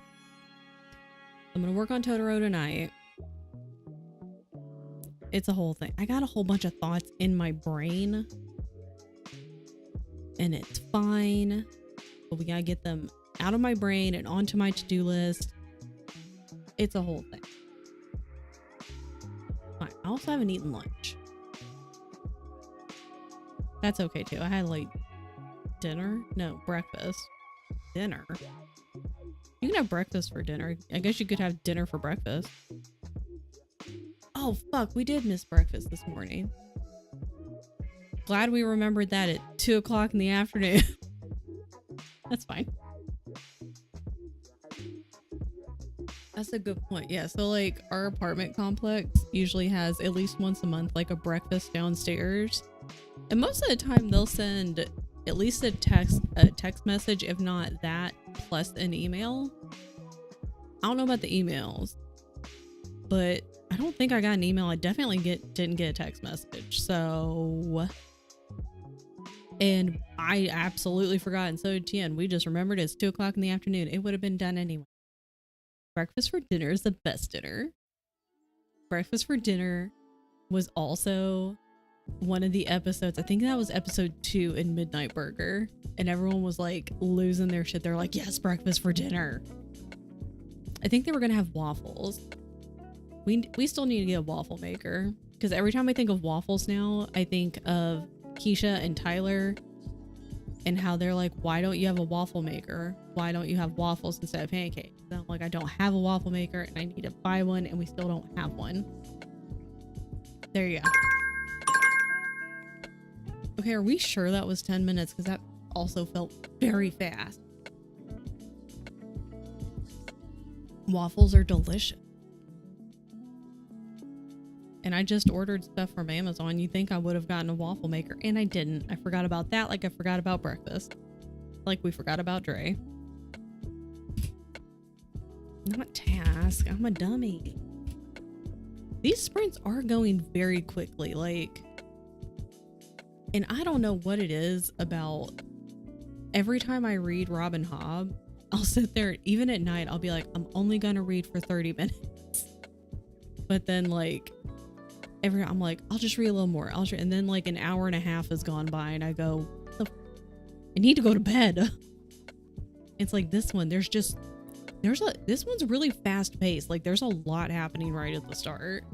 I'm gonna work on Totoro tonight. It's a whole thing. I got a whole bunch of thoughts in my brain, and it's fine, but we gotta get them out of my brain and onto my to-do list. It's a whole thing. Fine. I also haven't eaten lunch. That's okay too. I had like breakfast. Dinner. You can have breakfast for dinner. I guess you could have dinner for breakfast. Oh, fuck. We did miss breakfast this morning. Glad we remembered that at 2 o'clock in the afternoon. That's fine. That's a good point. Yeah. So like our apartment complex usually has at least once a month, like a breakfast downstairs. And most of the time they'll send at least a text message, if not that, plus an email. I don't know about the emails, but I don't think I got an email. I definitely didn't get a text message. So, and I absolutely forgot, and so did Tien. We just remembered it's 2 o'clock in the afternoon. It would have been done anyway. Breakfast for dinner is the best dinner. Breakfast for dinner was also one of the episodes. I think that was episode 2 in Midnight Burger, and everyone was like losing their shit. They're like, yes, breakfast for dinner. I think they were gonna have waffles. We still need to get a waffle maker, because every time I think of waffles now, I think of Keisha and Tyler and how they're like, why don't you have a waffle maker? Why don't you have waffles instead of pancakes? And I'm like, I don't have a waffle maker and I need to buy one, and we still don't have one. There you go. Okay, are we sure that was 10 minutes? Because that also felt very fast. Waffles are delicious. And I just ordered stuff from Amazon. You'd think I would have gotten a waffle maker, and I didn't. I forgot about that, like I forgot about breakfast. Like we forgot about Dre. Not task. I'm a dummy. These sprints are going very quickly, like, and I don't know what it is about every time I read Robin Hobb, I'll sit there, even at night, I'll be like, I'm only gonna read for 30 minutes. But then like I'm like, I'll just read a little more. And then like an hour and a half has gone by and I go, I need to go to bed. It's like this one, this one's really fast paced. Like there's a lot happening right at the start.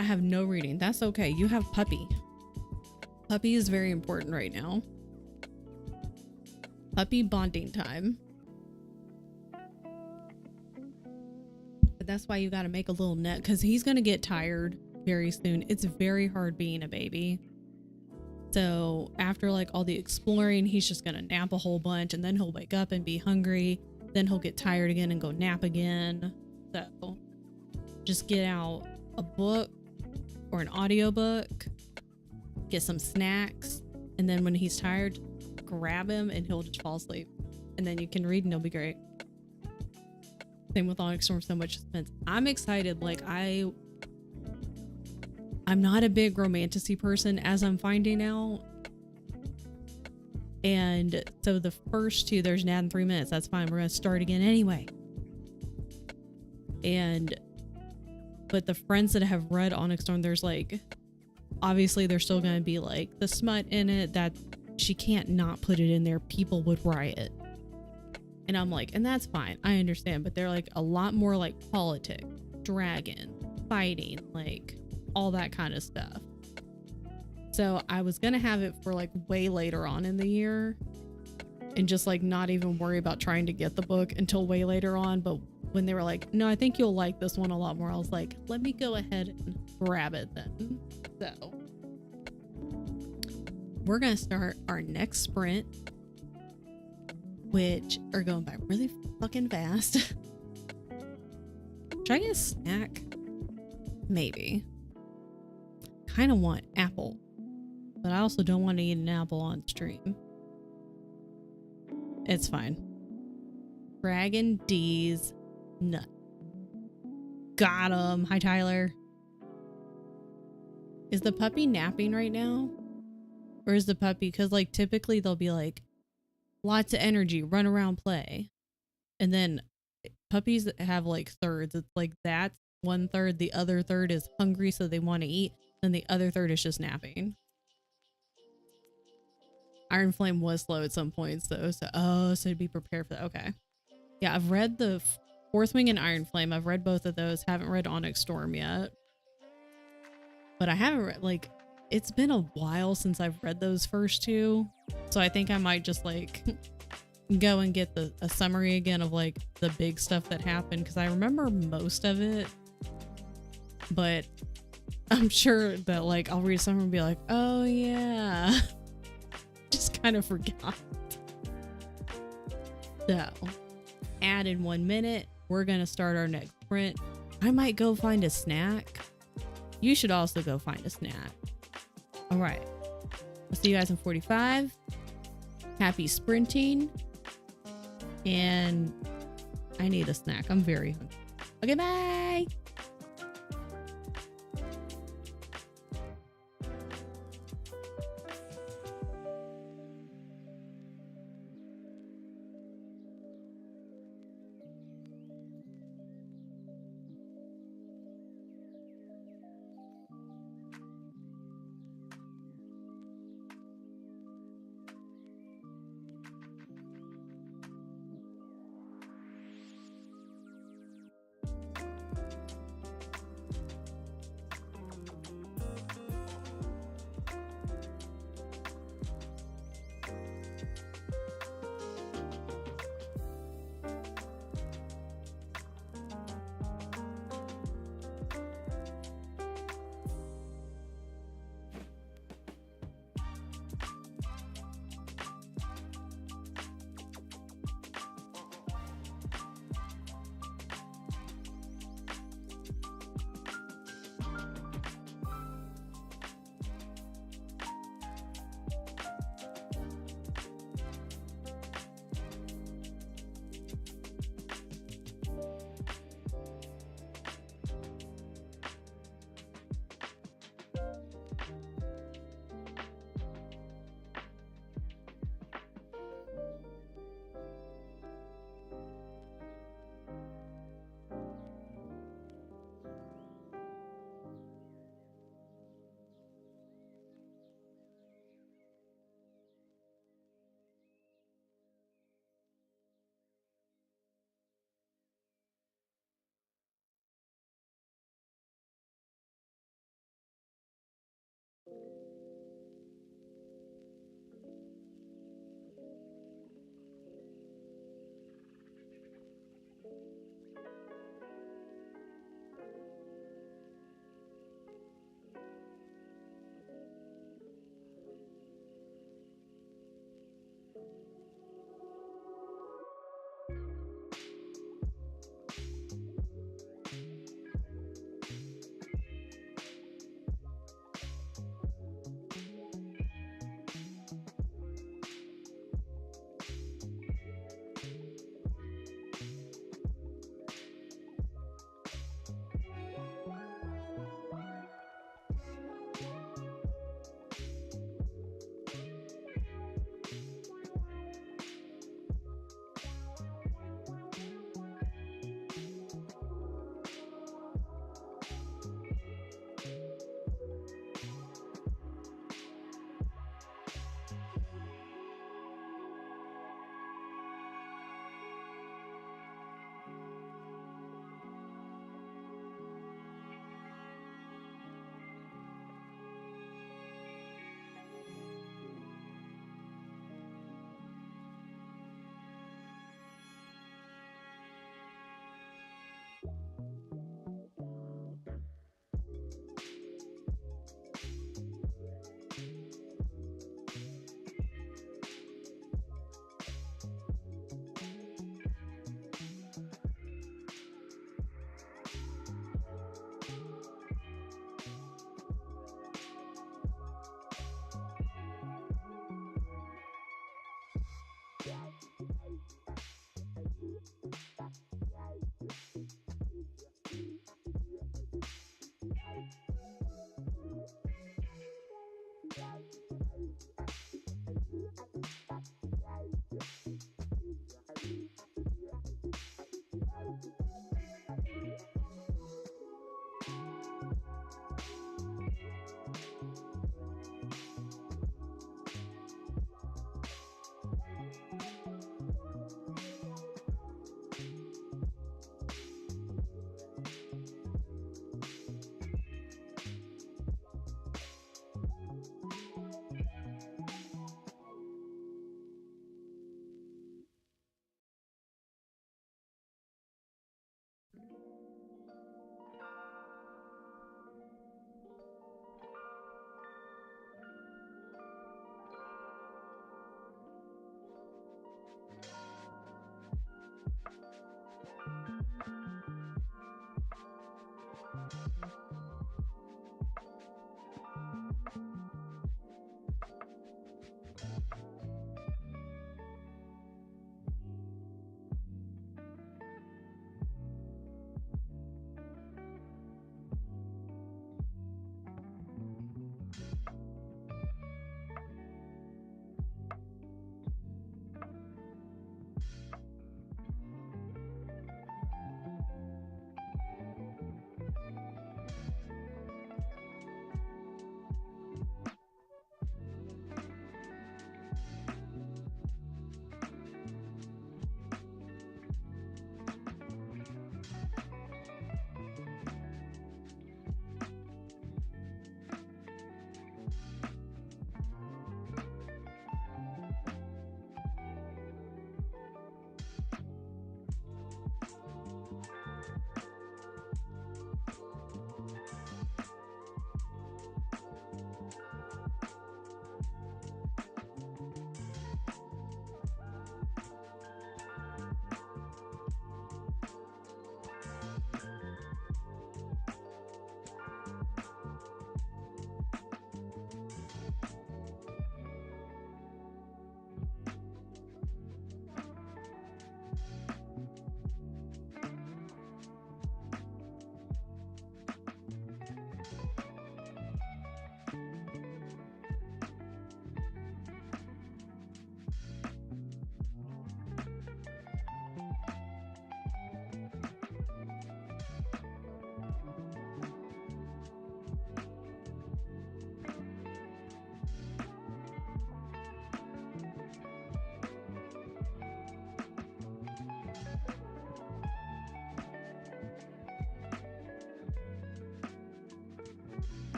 I have no reading. That's okay. You have Puppy. Puppy is very important right now. Puppy bonding time. But that's why you got to make a little net, because he's going to get tired very soon. It's very hard being a baby. So after like all the exploring, he's just going to nap a whole bunch, and then he'll wake up and be hungry. Then he'll get tired again and go nap again. So just get out a book or an audiobook, get some snacks, and then when he's tired, grab him and he'll just fall asleep. And then you can read and it'll be great. Same with Onyx Storm, so much suspense. I'm excited. Like I'm not a big romantasy person, as I'm finding out. And so the first two, there's an ad in 3 minutes. That's fine. We're going to start again anyway. But the friends that have read Onyx Storm, there's like, obviously there's still going to be like the smut in it that she can't not put it in there. People would riot. And I'm like, and that's fine. I understand. But they're like a lot more like politics, dragon, fighting, like all that kind of stuff. So I was going to have it for like way later on in the year and just like not even worry about trying to get the book until way later on. But when they were like, no, I think you'll like this one a lot more, I was like, let me go ahead and grab it then. So we're going to start our next sprint, which are going by really fucking fast. Should I get a snack? Maybe. Kind of want apple, but I also don't want to eat an apple on stream. It's fine. Dragon D's nut. Got him. Hi, Tyler. Is the puppy napping right now? Or is the puppy, because like typically they'll be like lots of energy, run around, play. And then puppies have like thirds. It's like that's 1/3. The other third is hungry, so they want to eat. Then the other third is just napping. Iron Flame was slow at some points though. So to be prepared for that. Okay. Yeah, I've read the Fourth Wing and Iron Flame. I've read both of those. Haven't read Onyx Storm yet. But I haven't read, like, it's been a while since I've read those first two. So I think I might just like go and get a summary again of like the big stuff that happened, because I remember most of it. But I'm sure that like I'll read something and be like, oh yeah. Just kind of forgot. So, add in 1 minute. We're going to start our next sprint. I might go find a snack. You should also go find a snack. All right. I'll see you guys in 45. Happy sprinting. And I need a snack. I'm very hungry. Okay, bye.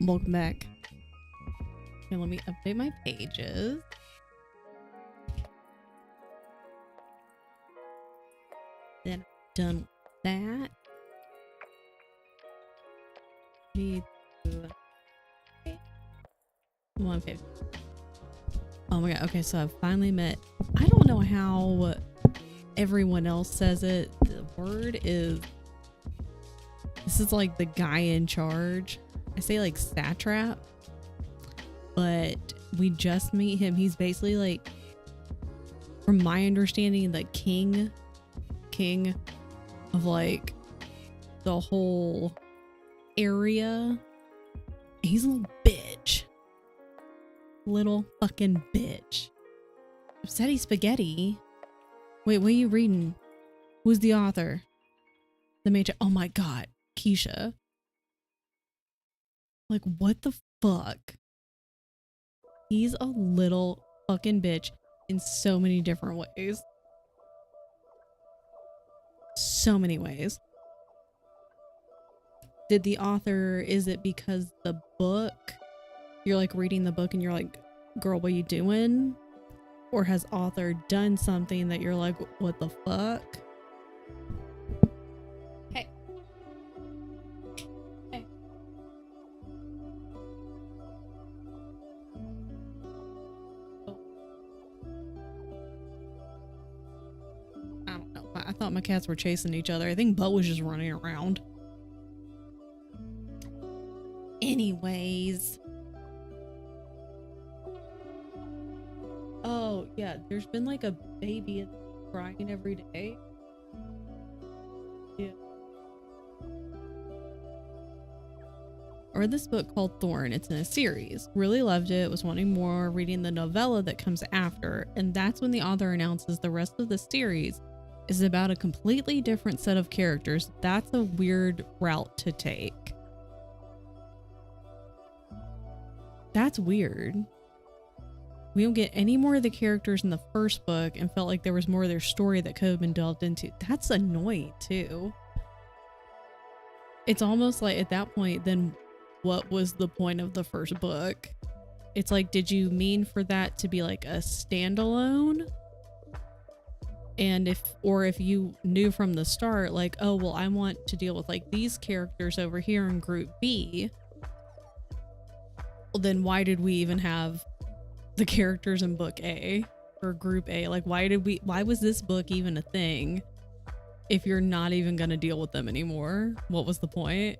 Welcome back. Okay, let me update my pages. Then I'm done with that. Need to 150. Oh my god. Okay, so I've finally met. I don't know how everyone else says it. The word is. This is like the guy in charge. I say like satrap, but we just meet him. He's basically like, from my understanding, the king of like the whole area. He's a little bitch. Little fucking bitch. Upsetty Spaghetti. Wait, what are you reading? Who's the author? The major. Oh my god, Keisha. Like, what the fuck? He's a little fucking bitch in so many different ways. So many ways. Did the author, is it because the book, you're like reading the book and you're like, girl, what are you doing? Or has author done something that you're like, what the fuck? Hey. Hey. Oh. I don't know. I thought my cats were chasing each other. I think Bo was just running around. Anyways. Oh, yeah. There's been like a baby crying every day. Yeah. I read this book called Thorn. It's in a series. Really loved it. Was wanting more. Reading the novella that comes after. And that's when the author announces the rest of the series is about a completely different set of characters. That's a weird route to take. That's weird. We don't get any more of the characters in the first book and felt like there was more of their story that could have been delved into. That's annoying too. It's almost like at that point, then what was the point of the first book? It's like, did you mean for that to be like a standalone? And if you knew from the start, like, oh, well, I want to deal with like these characters over here in group B, well, then why did we even have the characters in book A or group A? Like, why was this book even a thing if you're not even going to deal with them anymore? What was the point?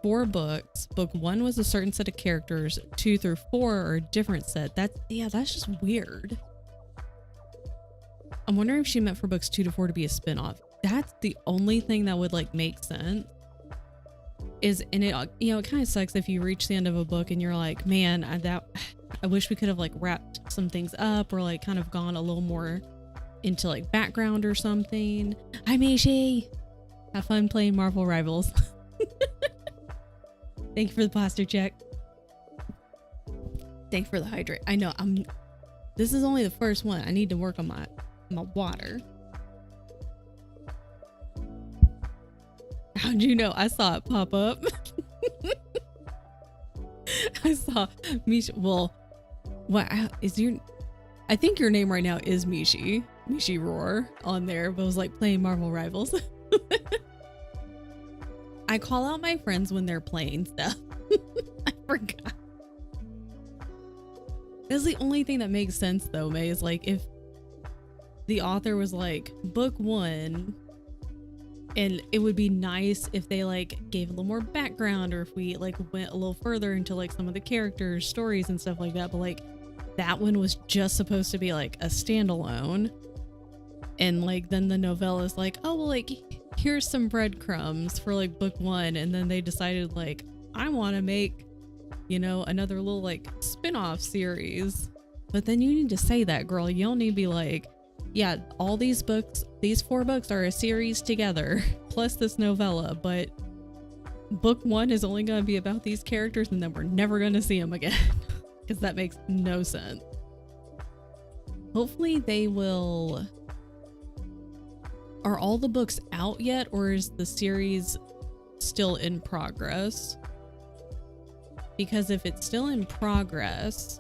4 books. Book 1 was a certain set of characters. 2 through 4 are a different set. That's just weird. I'm wondering if she meant for books 2 to 4 to be a spin-off. That's the only thing that would like make sense. And it, you know, it kind of sucks if you reach the end of a book and you're like, man, I wish we could have like wrapped some things up or like kind of gone a little more into like background or something. Hi, Mishi. Have fun playing Marvel Rivals. Thank you for the posture check. Thank you for the hydrate. I know this is only the first one. I need to work on my water. How'd you know? I saw it pop up. I saw Mishi. Well, what is your? I think your name right now is Mishi Roar on there, but it was like playing Marvel Rivals. I call out my friends when they're playing stuff. I forgot. That's the only thing that makes sense though, May, is like if the author was like book 1, and it would be nice if they like gave a little more background, or if we like went a little further into like some of the characters' stories and stuff like that. But like that one was just supposed to be like a standalone, and like then the novella is like, oh well, like here's some breadcrumbs for like book 1, and then they decided like, I want to make, you know, another little like spin-off series. But then you need to say that, girl. You don't need to be like, yeah, all these books, these 4 books are a series together plus this novella, but book 1 is only going to be about these characters and then we're never going to see them again, because that makes no sense. Hopefully they will. Are all the books out yet, or is the series still in progress. Because if it's still in progress,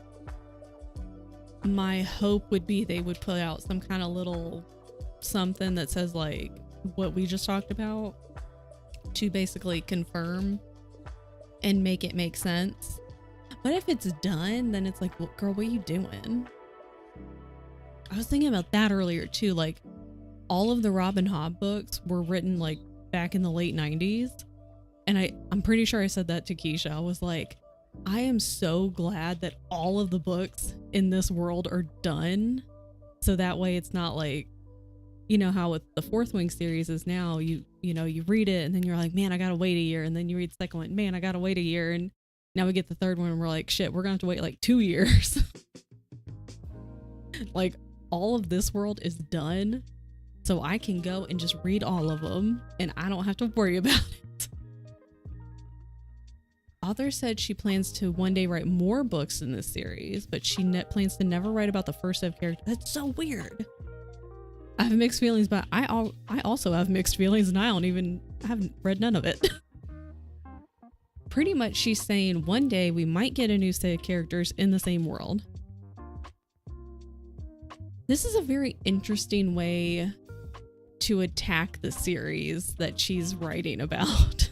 my hope would be they would put out some kind of little something that says like what we just talked about to basically confirm and make it make sense. But if it's done, then it's like, well, girl, what are you doing? I was thinking about that earlier too. Like, all of the Robin Hobb books were written like back in the late 90s. And I'm pretty sure I said that to Keisha. I was like, I am so glad that all of the books in this world are done. So that way it's not like, you know how with the Fourth Wing series is now, you know, you read it and then you're like, man, I gotta wait a year. And then you read the second one, man, I gotta wait a year. And now we get the third one and we're like, shit, we're gonna have to wait like 2 years. Like, all of this world is done. So I can go and just read all of them and I don't have to worry about it. Author said she plans to one day write more books in this series, but she plans to never write about the first set of characters. That's so weird. I have mixed feelings, but I also have mixed feelings and I haven't read none of it. Pretty much she's saying one day we might get a new set of characters in the same world. This is a very interesting way to attack the series that she's writing about.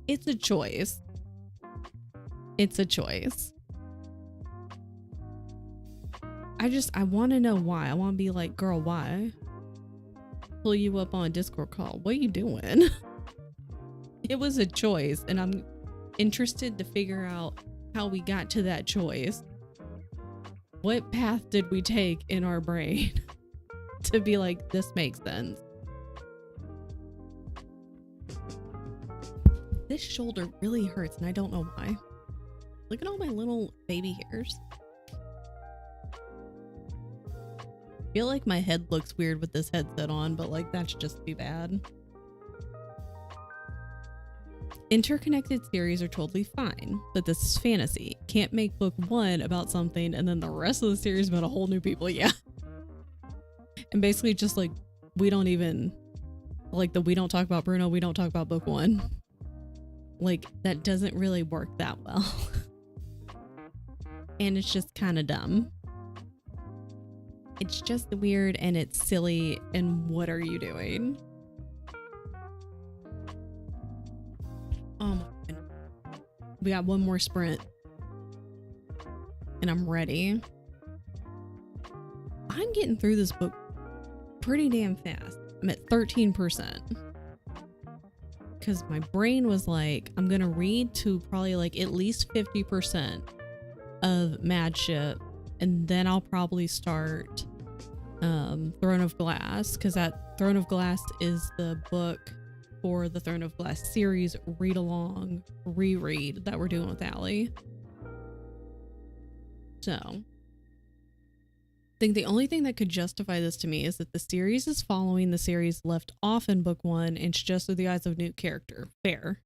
It's a choice. It's a choice. I want to know why. I want to be like, girl, why? Pull you up on a Discord call. What are you doing? It was a choice, and I'm interested to figure out how we got to that choice. What path did we take in our brain to be like, this makes sense? This shoulder really hurts, and I don't know why. Look at all my little baby hairs. I feel like my head looks weird with this headset on, but like that's just too bad. Interconnected series are totally fine, but this is fantasy. Can't make book one about something and then the rest of the series about a whole new people. Yeah. And basically just like, we don't even like we don't talk about Bruno. We don't talk about book one. Like, that doesn't really work that well. And it's just kind of dumb. It's just weird and it's silly. And what are you doing? Oh my goodness. We got one more sprint. And I'm ready. I'm getting through this book pretty damn fast. I'm at 13%. Because my brain was like, I'm going to read to probably like at least 50% of Mad Ship. And then I'll probably start Throne of Glass, because that Throne of Glass is the book for the Throne of Glass series read along reread that we're doing with Allie. So I think the only thing that could justify this to me is that the series is following the series left off in book one, and it's just through the eyes of a new character. Fair.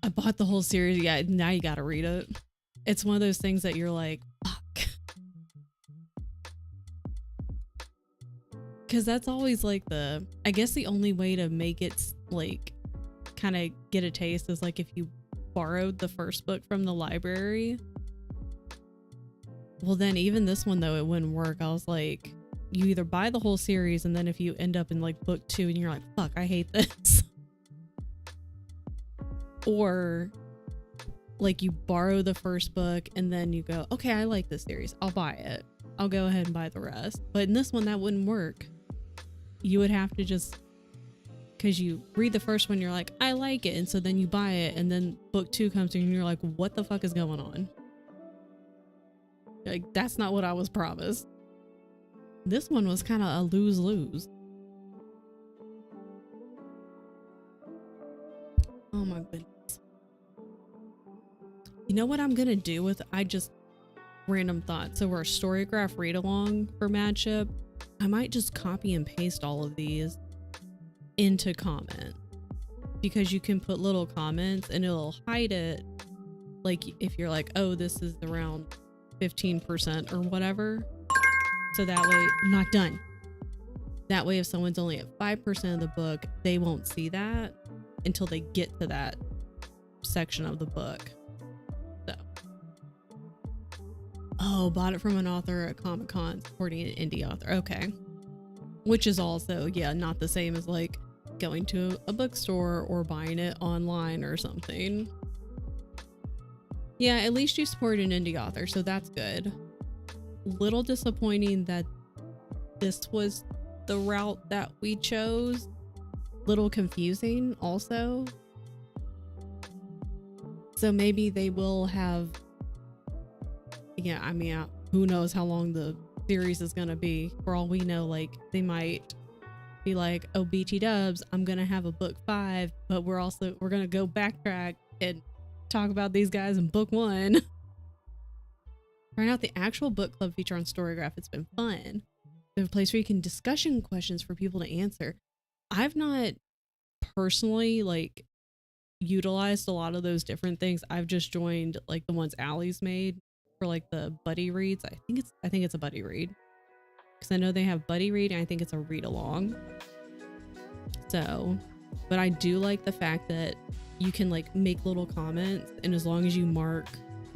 I bought the whole series. Yeah, now you gotta read it. It's one of those things that you're like, fuck. Because that's always like I guess the only way to make it like kind of get a taste is like if you borrowed the first book from the library. Well, then even this one, though, it wouldn't work. I was like, you either buy the whole series, and then if you end up in like book two and you're like, fuck, I hate this. Or like you borrow the first book and then you go, okay, I like this series. I'll buy it. I'll go ahead and buy the rest. But in this one, that wouldn't work. You would have to just, because you read the first one, you're like, I like it. And so then you buy it. And then book two comes in and you're like, what the fuck is going on? Like, that's not what I was promised. This one was kind of a lose-lose. Oh my goodness. You know what I'm gonna do with, random thought. So we're a Storygraph read along for Mad Ship. I might just copy and paste all of these into comment, because you can put little comments and it'll hide it. Like if you're like, oh, this is around 15% or whatever. So that way, I'm not done. That way, if someone's only at 5% of the book, they won't see that. until they get to that section of the book. So, oh, bought it from an author at Comic-Con supporting an indie author. Okay. Which is also, yeah, not the same as like going to a bookstore or buying it online or something. Yeah, at least you support an indie author, so that's good. Little disappointing that this was the route that we chose. Little confusing also. So maybe they will have, yeah, I mean, who knows how long the series is gonna be. For all we know, like they might be like, oh, BT dubs, I'm gonna have a book 5, but we're gonna go backtrack and talk about these guys in book 1. Trying out the actual book club feature on Storygraph. It's been fun. They have a place where you can discussion questions for people to answer. I've not personally like utilized a lot of those different things. I've just joined like the ones Allie's made for like the buddy reads. I think it's a buddy read, because I know they have buddy read and I think it's a read along. So, but I do like the fact that you can like make little comments, and as long as you mark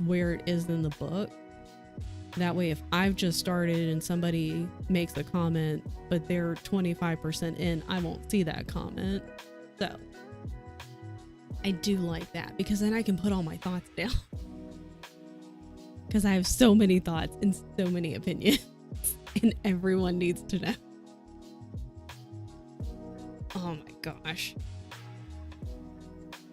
where it is in the book, that way if I've just started and somebody makes a comment but they're 25% in, I won't see that comment. So I do like that, because then I can put all my thoughts down. Because I have so many thoughts and so many opinions, and everyone needs to know. Oh my gosh.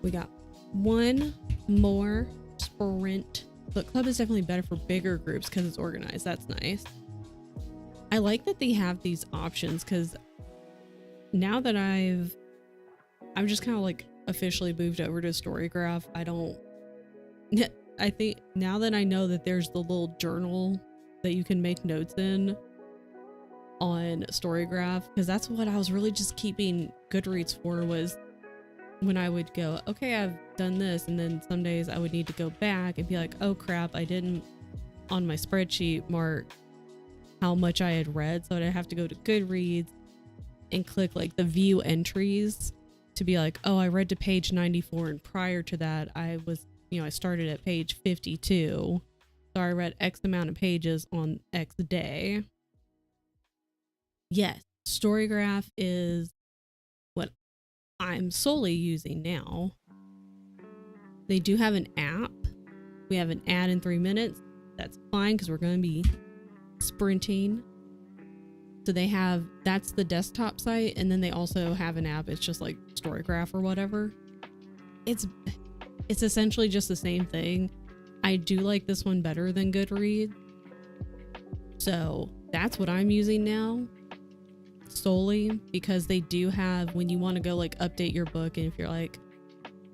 We got one more sprint. Book club is definitely better for bigger groups because it's organized. That's nice. I like that they have these options, because now that I've just kind of like officially moved over to Storygraph, I think now that I know that there's the little journal that you can make notes in on Storygraph, because that's what I was really just keeping Goodreads for, was when I would go, okay, I've done this, and then some days I would need to go back and be like, oh crap, I didn't on my spreadsheet mark how much I had read, so I'd have to go to Goodreads and click like the view entries to be like, oh, I read to page 94, and prior to that I was, I started at page 52, so I read X amount of pages on X day. Yes, Storygraph is what I'm solely using now. They do have an app. We have an ad in 3 minutes. That's fine, because we're going to be sprinting. So they have, that's the desktop site, and then they also have an app. It's just like Storygraph or whatever. It's essentially just the same thing. I do like this one better than Goodreads. So that's what I'm using now, solely because they do have, when you want to go like update your book, and if you're like,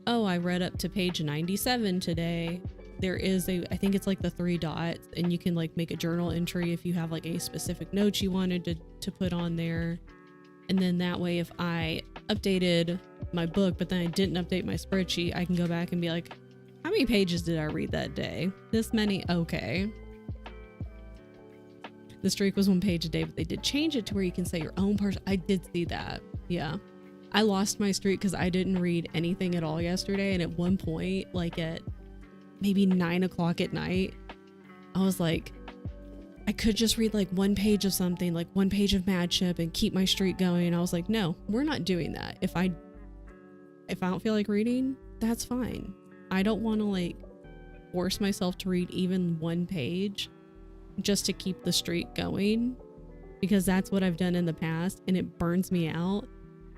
oh, I read up to page 97 today, there is I think it's like the 3 dots, and you can like make a journal entry if you have like a specific note you wanted to put on there. And then that way, if I updated my book but then I didn't update my spreadsheet, I can go back and be like, how many pages did I read that day? This many? Okay. The streak was 1 page a day, but they did change it to where you can say your own person. I did see that. Yeah. I lost my streak because I didn't read anything at all yesterday. And at one point, like at maybe 9 o'clock at night, I was like, I could just read like 1 page of something, like 1 page of Mad Ship, and keep my streak going. And I was like, no, we're not doing that. If I don't feel like reading, that's fine. I don't want to like force myself to read even 1 page just to keep the streak going, because that's what I've done in the past, and it burns me out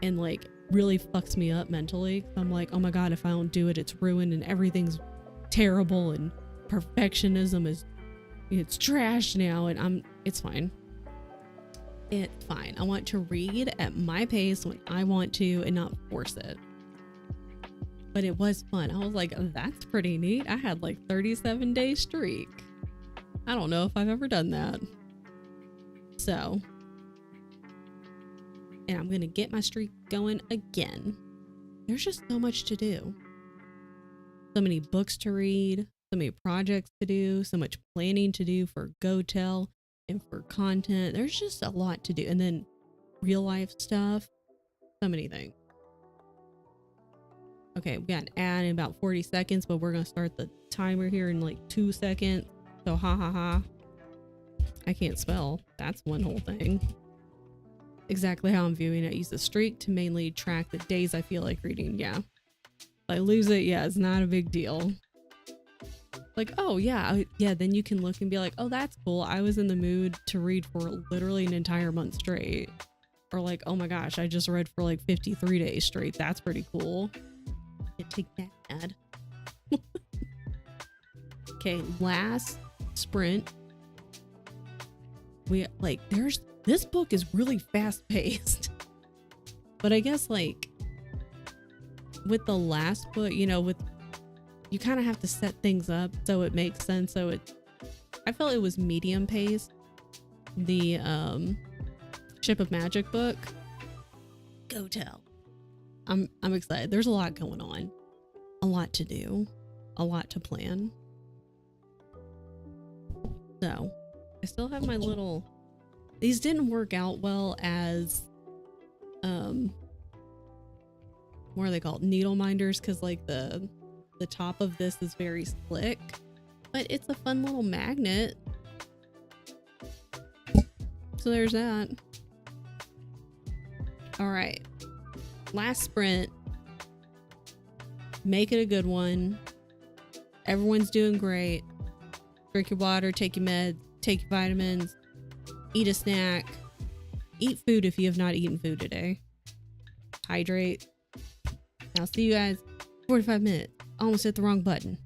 and like really fucks me up mentally. I'm like, oh my god, if I don't do it, it's ruined and everything's terrible and perfectionism it's trash now, and it's fine. It's fine. I want to read at my pace when I want to and not force it. But it was fun. I was like, that's pretty neat. I had like 37-day streak. I don't know if I've ever done that. So, and I'm gonna get my streak going again. There's just so much to do. So many books to read, so many projects to do, so much planning to do for GoTel and for content. There's just a lot to do. And then real life stuff, so many things. Okay, we got an ad in about 40 seconds, but we're gonna start the timer here in like 2 seconds. So ha ha ha. I can't spell. That's one whole thing. Exactly how I'm viewing it. I use the streak to mainly track the days I feel like reading. Yeah. If I lose it, yeah, it's not a big deal. Like, oh yeah, yeah, then you can look and be like, oh, that's cool. I was in the mood to read for literally an entire month straight. Or like, oh my gosh, I just read for like 53 days straight. That's pretty cool. Yeah, take that, ad. Okay, last sprint. We like, this book is really fast paced. But I guess like with the last book, you know, you kind of have to set things up so it makes sense. So I felt it was medium paced. The Ship of Magic book. Go tell. I'm excited. There's a lot going on. A lot to do. A lot to plan. So I still have my little, these didn't work out well as what are they called? Needle minders, because like the top of this is very slick, but it's a fun little magnet. So there's that. All right, last sprint. Make it a good one. Everyone's doing great. Drink your water, take your meds, take your vitamins, eat a snack, eat food if you have not eaten food today. Hydrate. I'll see you guys 45 minutes. Almost hit the wrong button.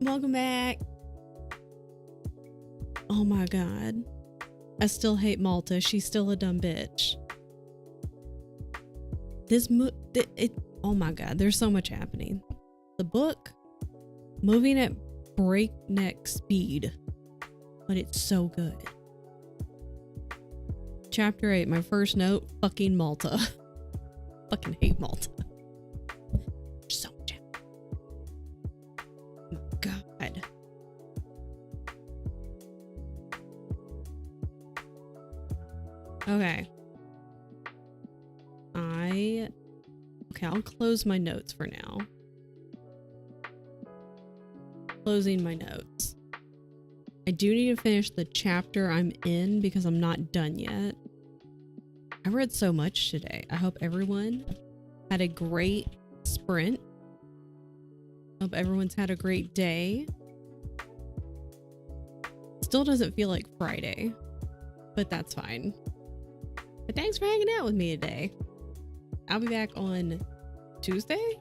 Welcome back. Oh my god. I still hate Malta. She's still a dumb bitch. Oh my god, there's so much happening. The book, moving at breakneck speed, but it's so good. Chapter 8, my first note, fucking Malta. Fucking hate Malta. So much. Oh my god. Okay. I'll close my notes for now. Closing my notes. I do need to finish the chapter I'm in because I'm not done yet. I read so much today. I hope everyone had a great sprint. Hope everyone's had a great day. Still doesn't feel like Friday, but that's fine. But thanks for hanging out with me today. I'll be back on Tuesday?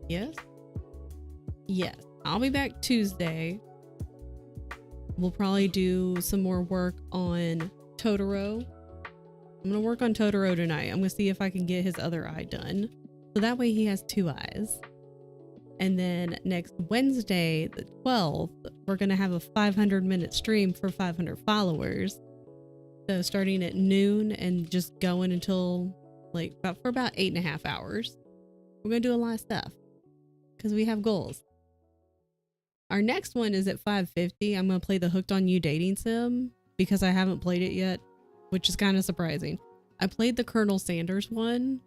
Yes? Yes, I'll be back Tuesday. We'll probably do some more work on Totoro. I'm gonna work on Totoro tonight. I'm gonna see if I can get his other eye done. So that way he has 2 eyes. And then next Wednesday, the 12th, we're gonna have a 500-minute stream for 500 followers. So starting at noon and just going until for about 8.5 hours. We're gonna do a lot of stuff because we have goals. Our next one is at 5:50. I'm gonna play the Hooked on You dating sim because I haven't played it yet, which is kind of surprising. I played the Colonel Sanders one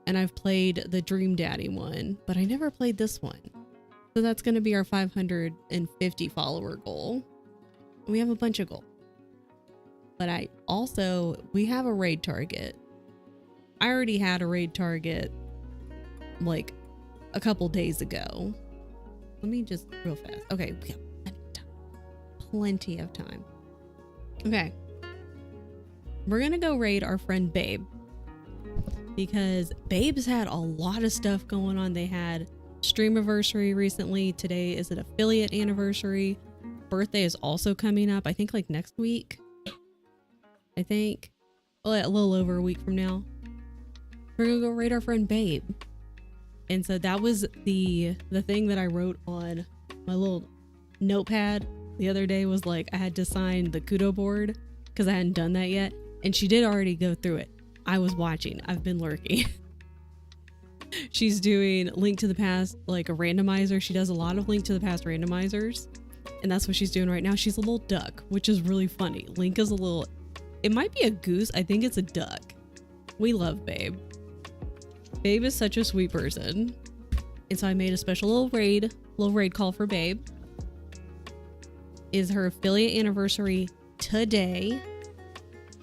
and I've played the Dream Daddy one, but I never played this one. So that's gonna be our 550 follower goal. We have a bunch of goals. But we have a raid target. I already had a raid target like a couple days ago. Let me just real fast. Okay, we have plenty of time. Okay. We're gonna go raid our friend Babe. Because Babe's had a lot of stuff going on. They had Streamiversary recently. Today is an affiliate anniversary. Birthday is also coming up, I think like next week. A little over a week from now. We're gonna go raid our friend Babe. And so that was the thing that I wrote on my little notepad the other day was like I had to sign the Kudo board because I hadn't done that yet. And she did already go through it. I was watching. I've been lurking. She's doing Link to the Past, like a randomizer. She does a lot of Link to the Past randomizers. And that's what she's doing right now. She's a little duck, which is really funny. Link is it might be a goose. I think it's a duck. We love Babe. Babe is such a sweet person. And so I made a special little raid call for Babe. Is her affiliate anniversary today.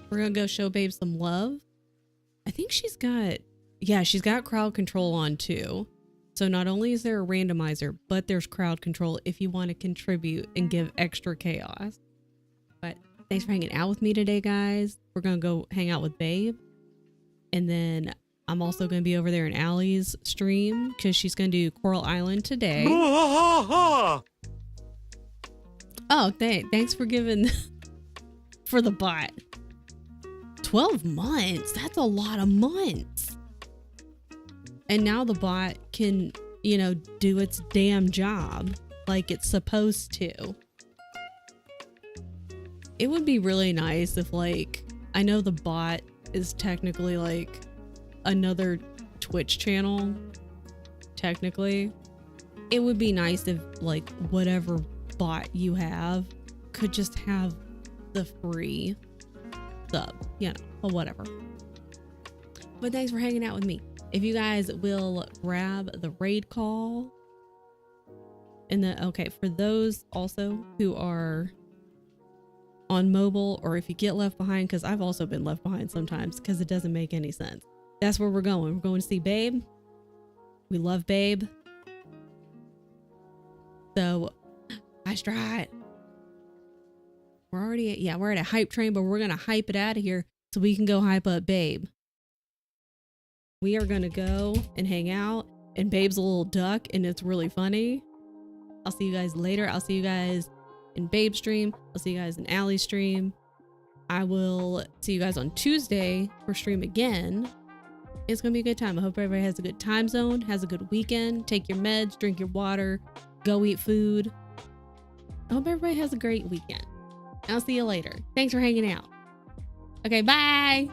We're gonna go show Babe some love. I think she's got crowd control on too. So not only is there a randomizer, but there's crowd control if you want to contribute and give extra chaos. But thanks for hanging out with me today, guys. We're gonna go hang out with Babe. And then I'm also going to be over there in Allie's stream because she's going to do Coral Island today. Oh, thanks for giving for the bot. 12 months. That's a lot of months. And now the bot can, do its damn job like it's supposed to. It would be really nice if I know the bot is technically another Twitch channel, technically. It would be nice if whatever bot you have could just have the free sub, or whatever. But thanks for hanging out with me. If you guys will grab the raid call and for those also who are on mobile, or if you get left behind, because I've also been left behind sometimes because it doesn't make any sense. That's where we're going. We're going to see Babe. We love Babe. So, I tried. We're at a hype train, but we're going to hype it out of here so we can go hype up Babe. We are going to go and hang out, and Babe's a little duck, and it's really funny. I'll see you guys later. I'll see you guys in Babe stream. I'll see you guys in Allie stream. I will see you guys on Tuesday for stream again. It's gonna be a good time. I hope everybody has a good time zone, has a good weekend. Take your meds, drink your water, go eat food. I hope everybody has a great weekend. I'll see you later. Thanks for hanging out. Okay, bye.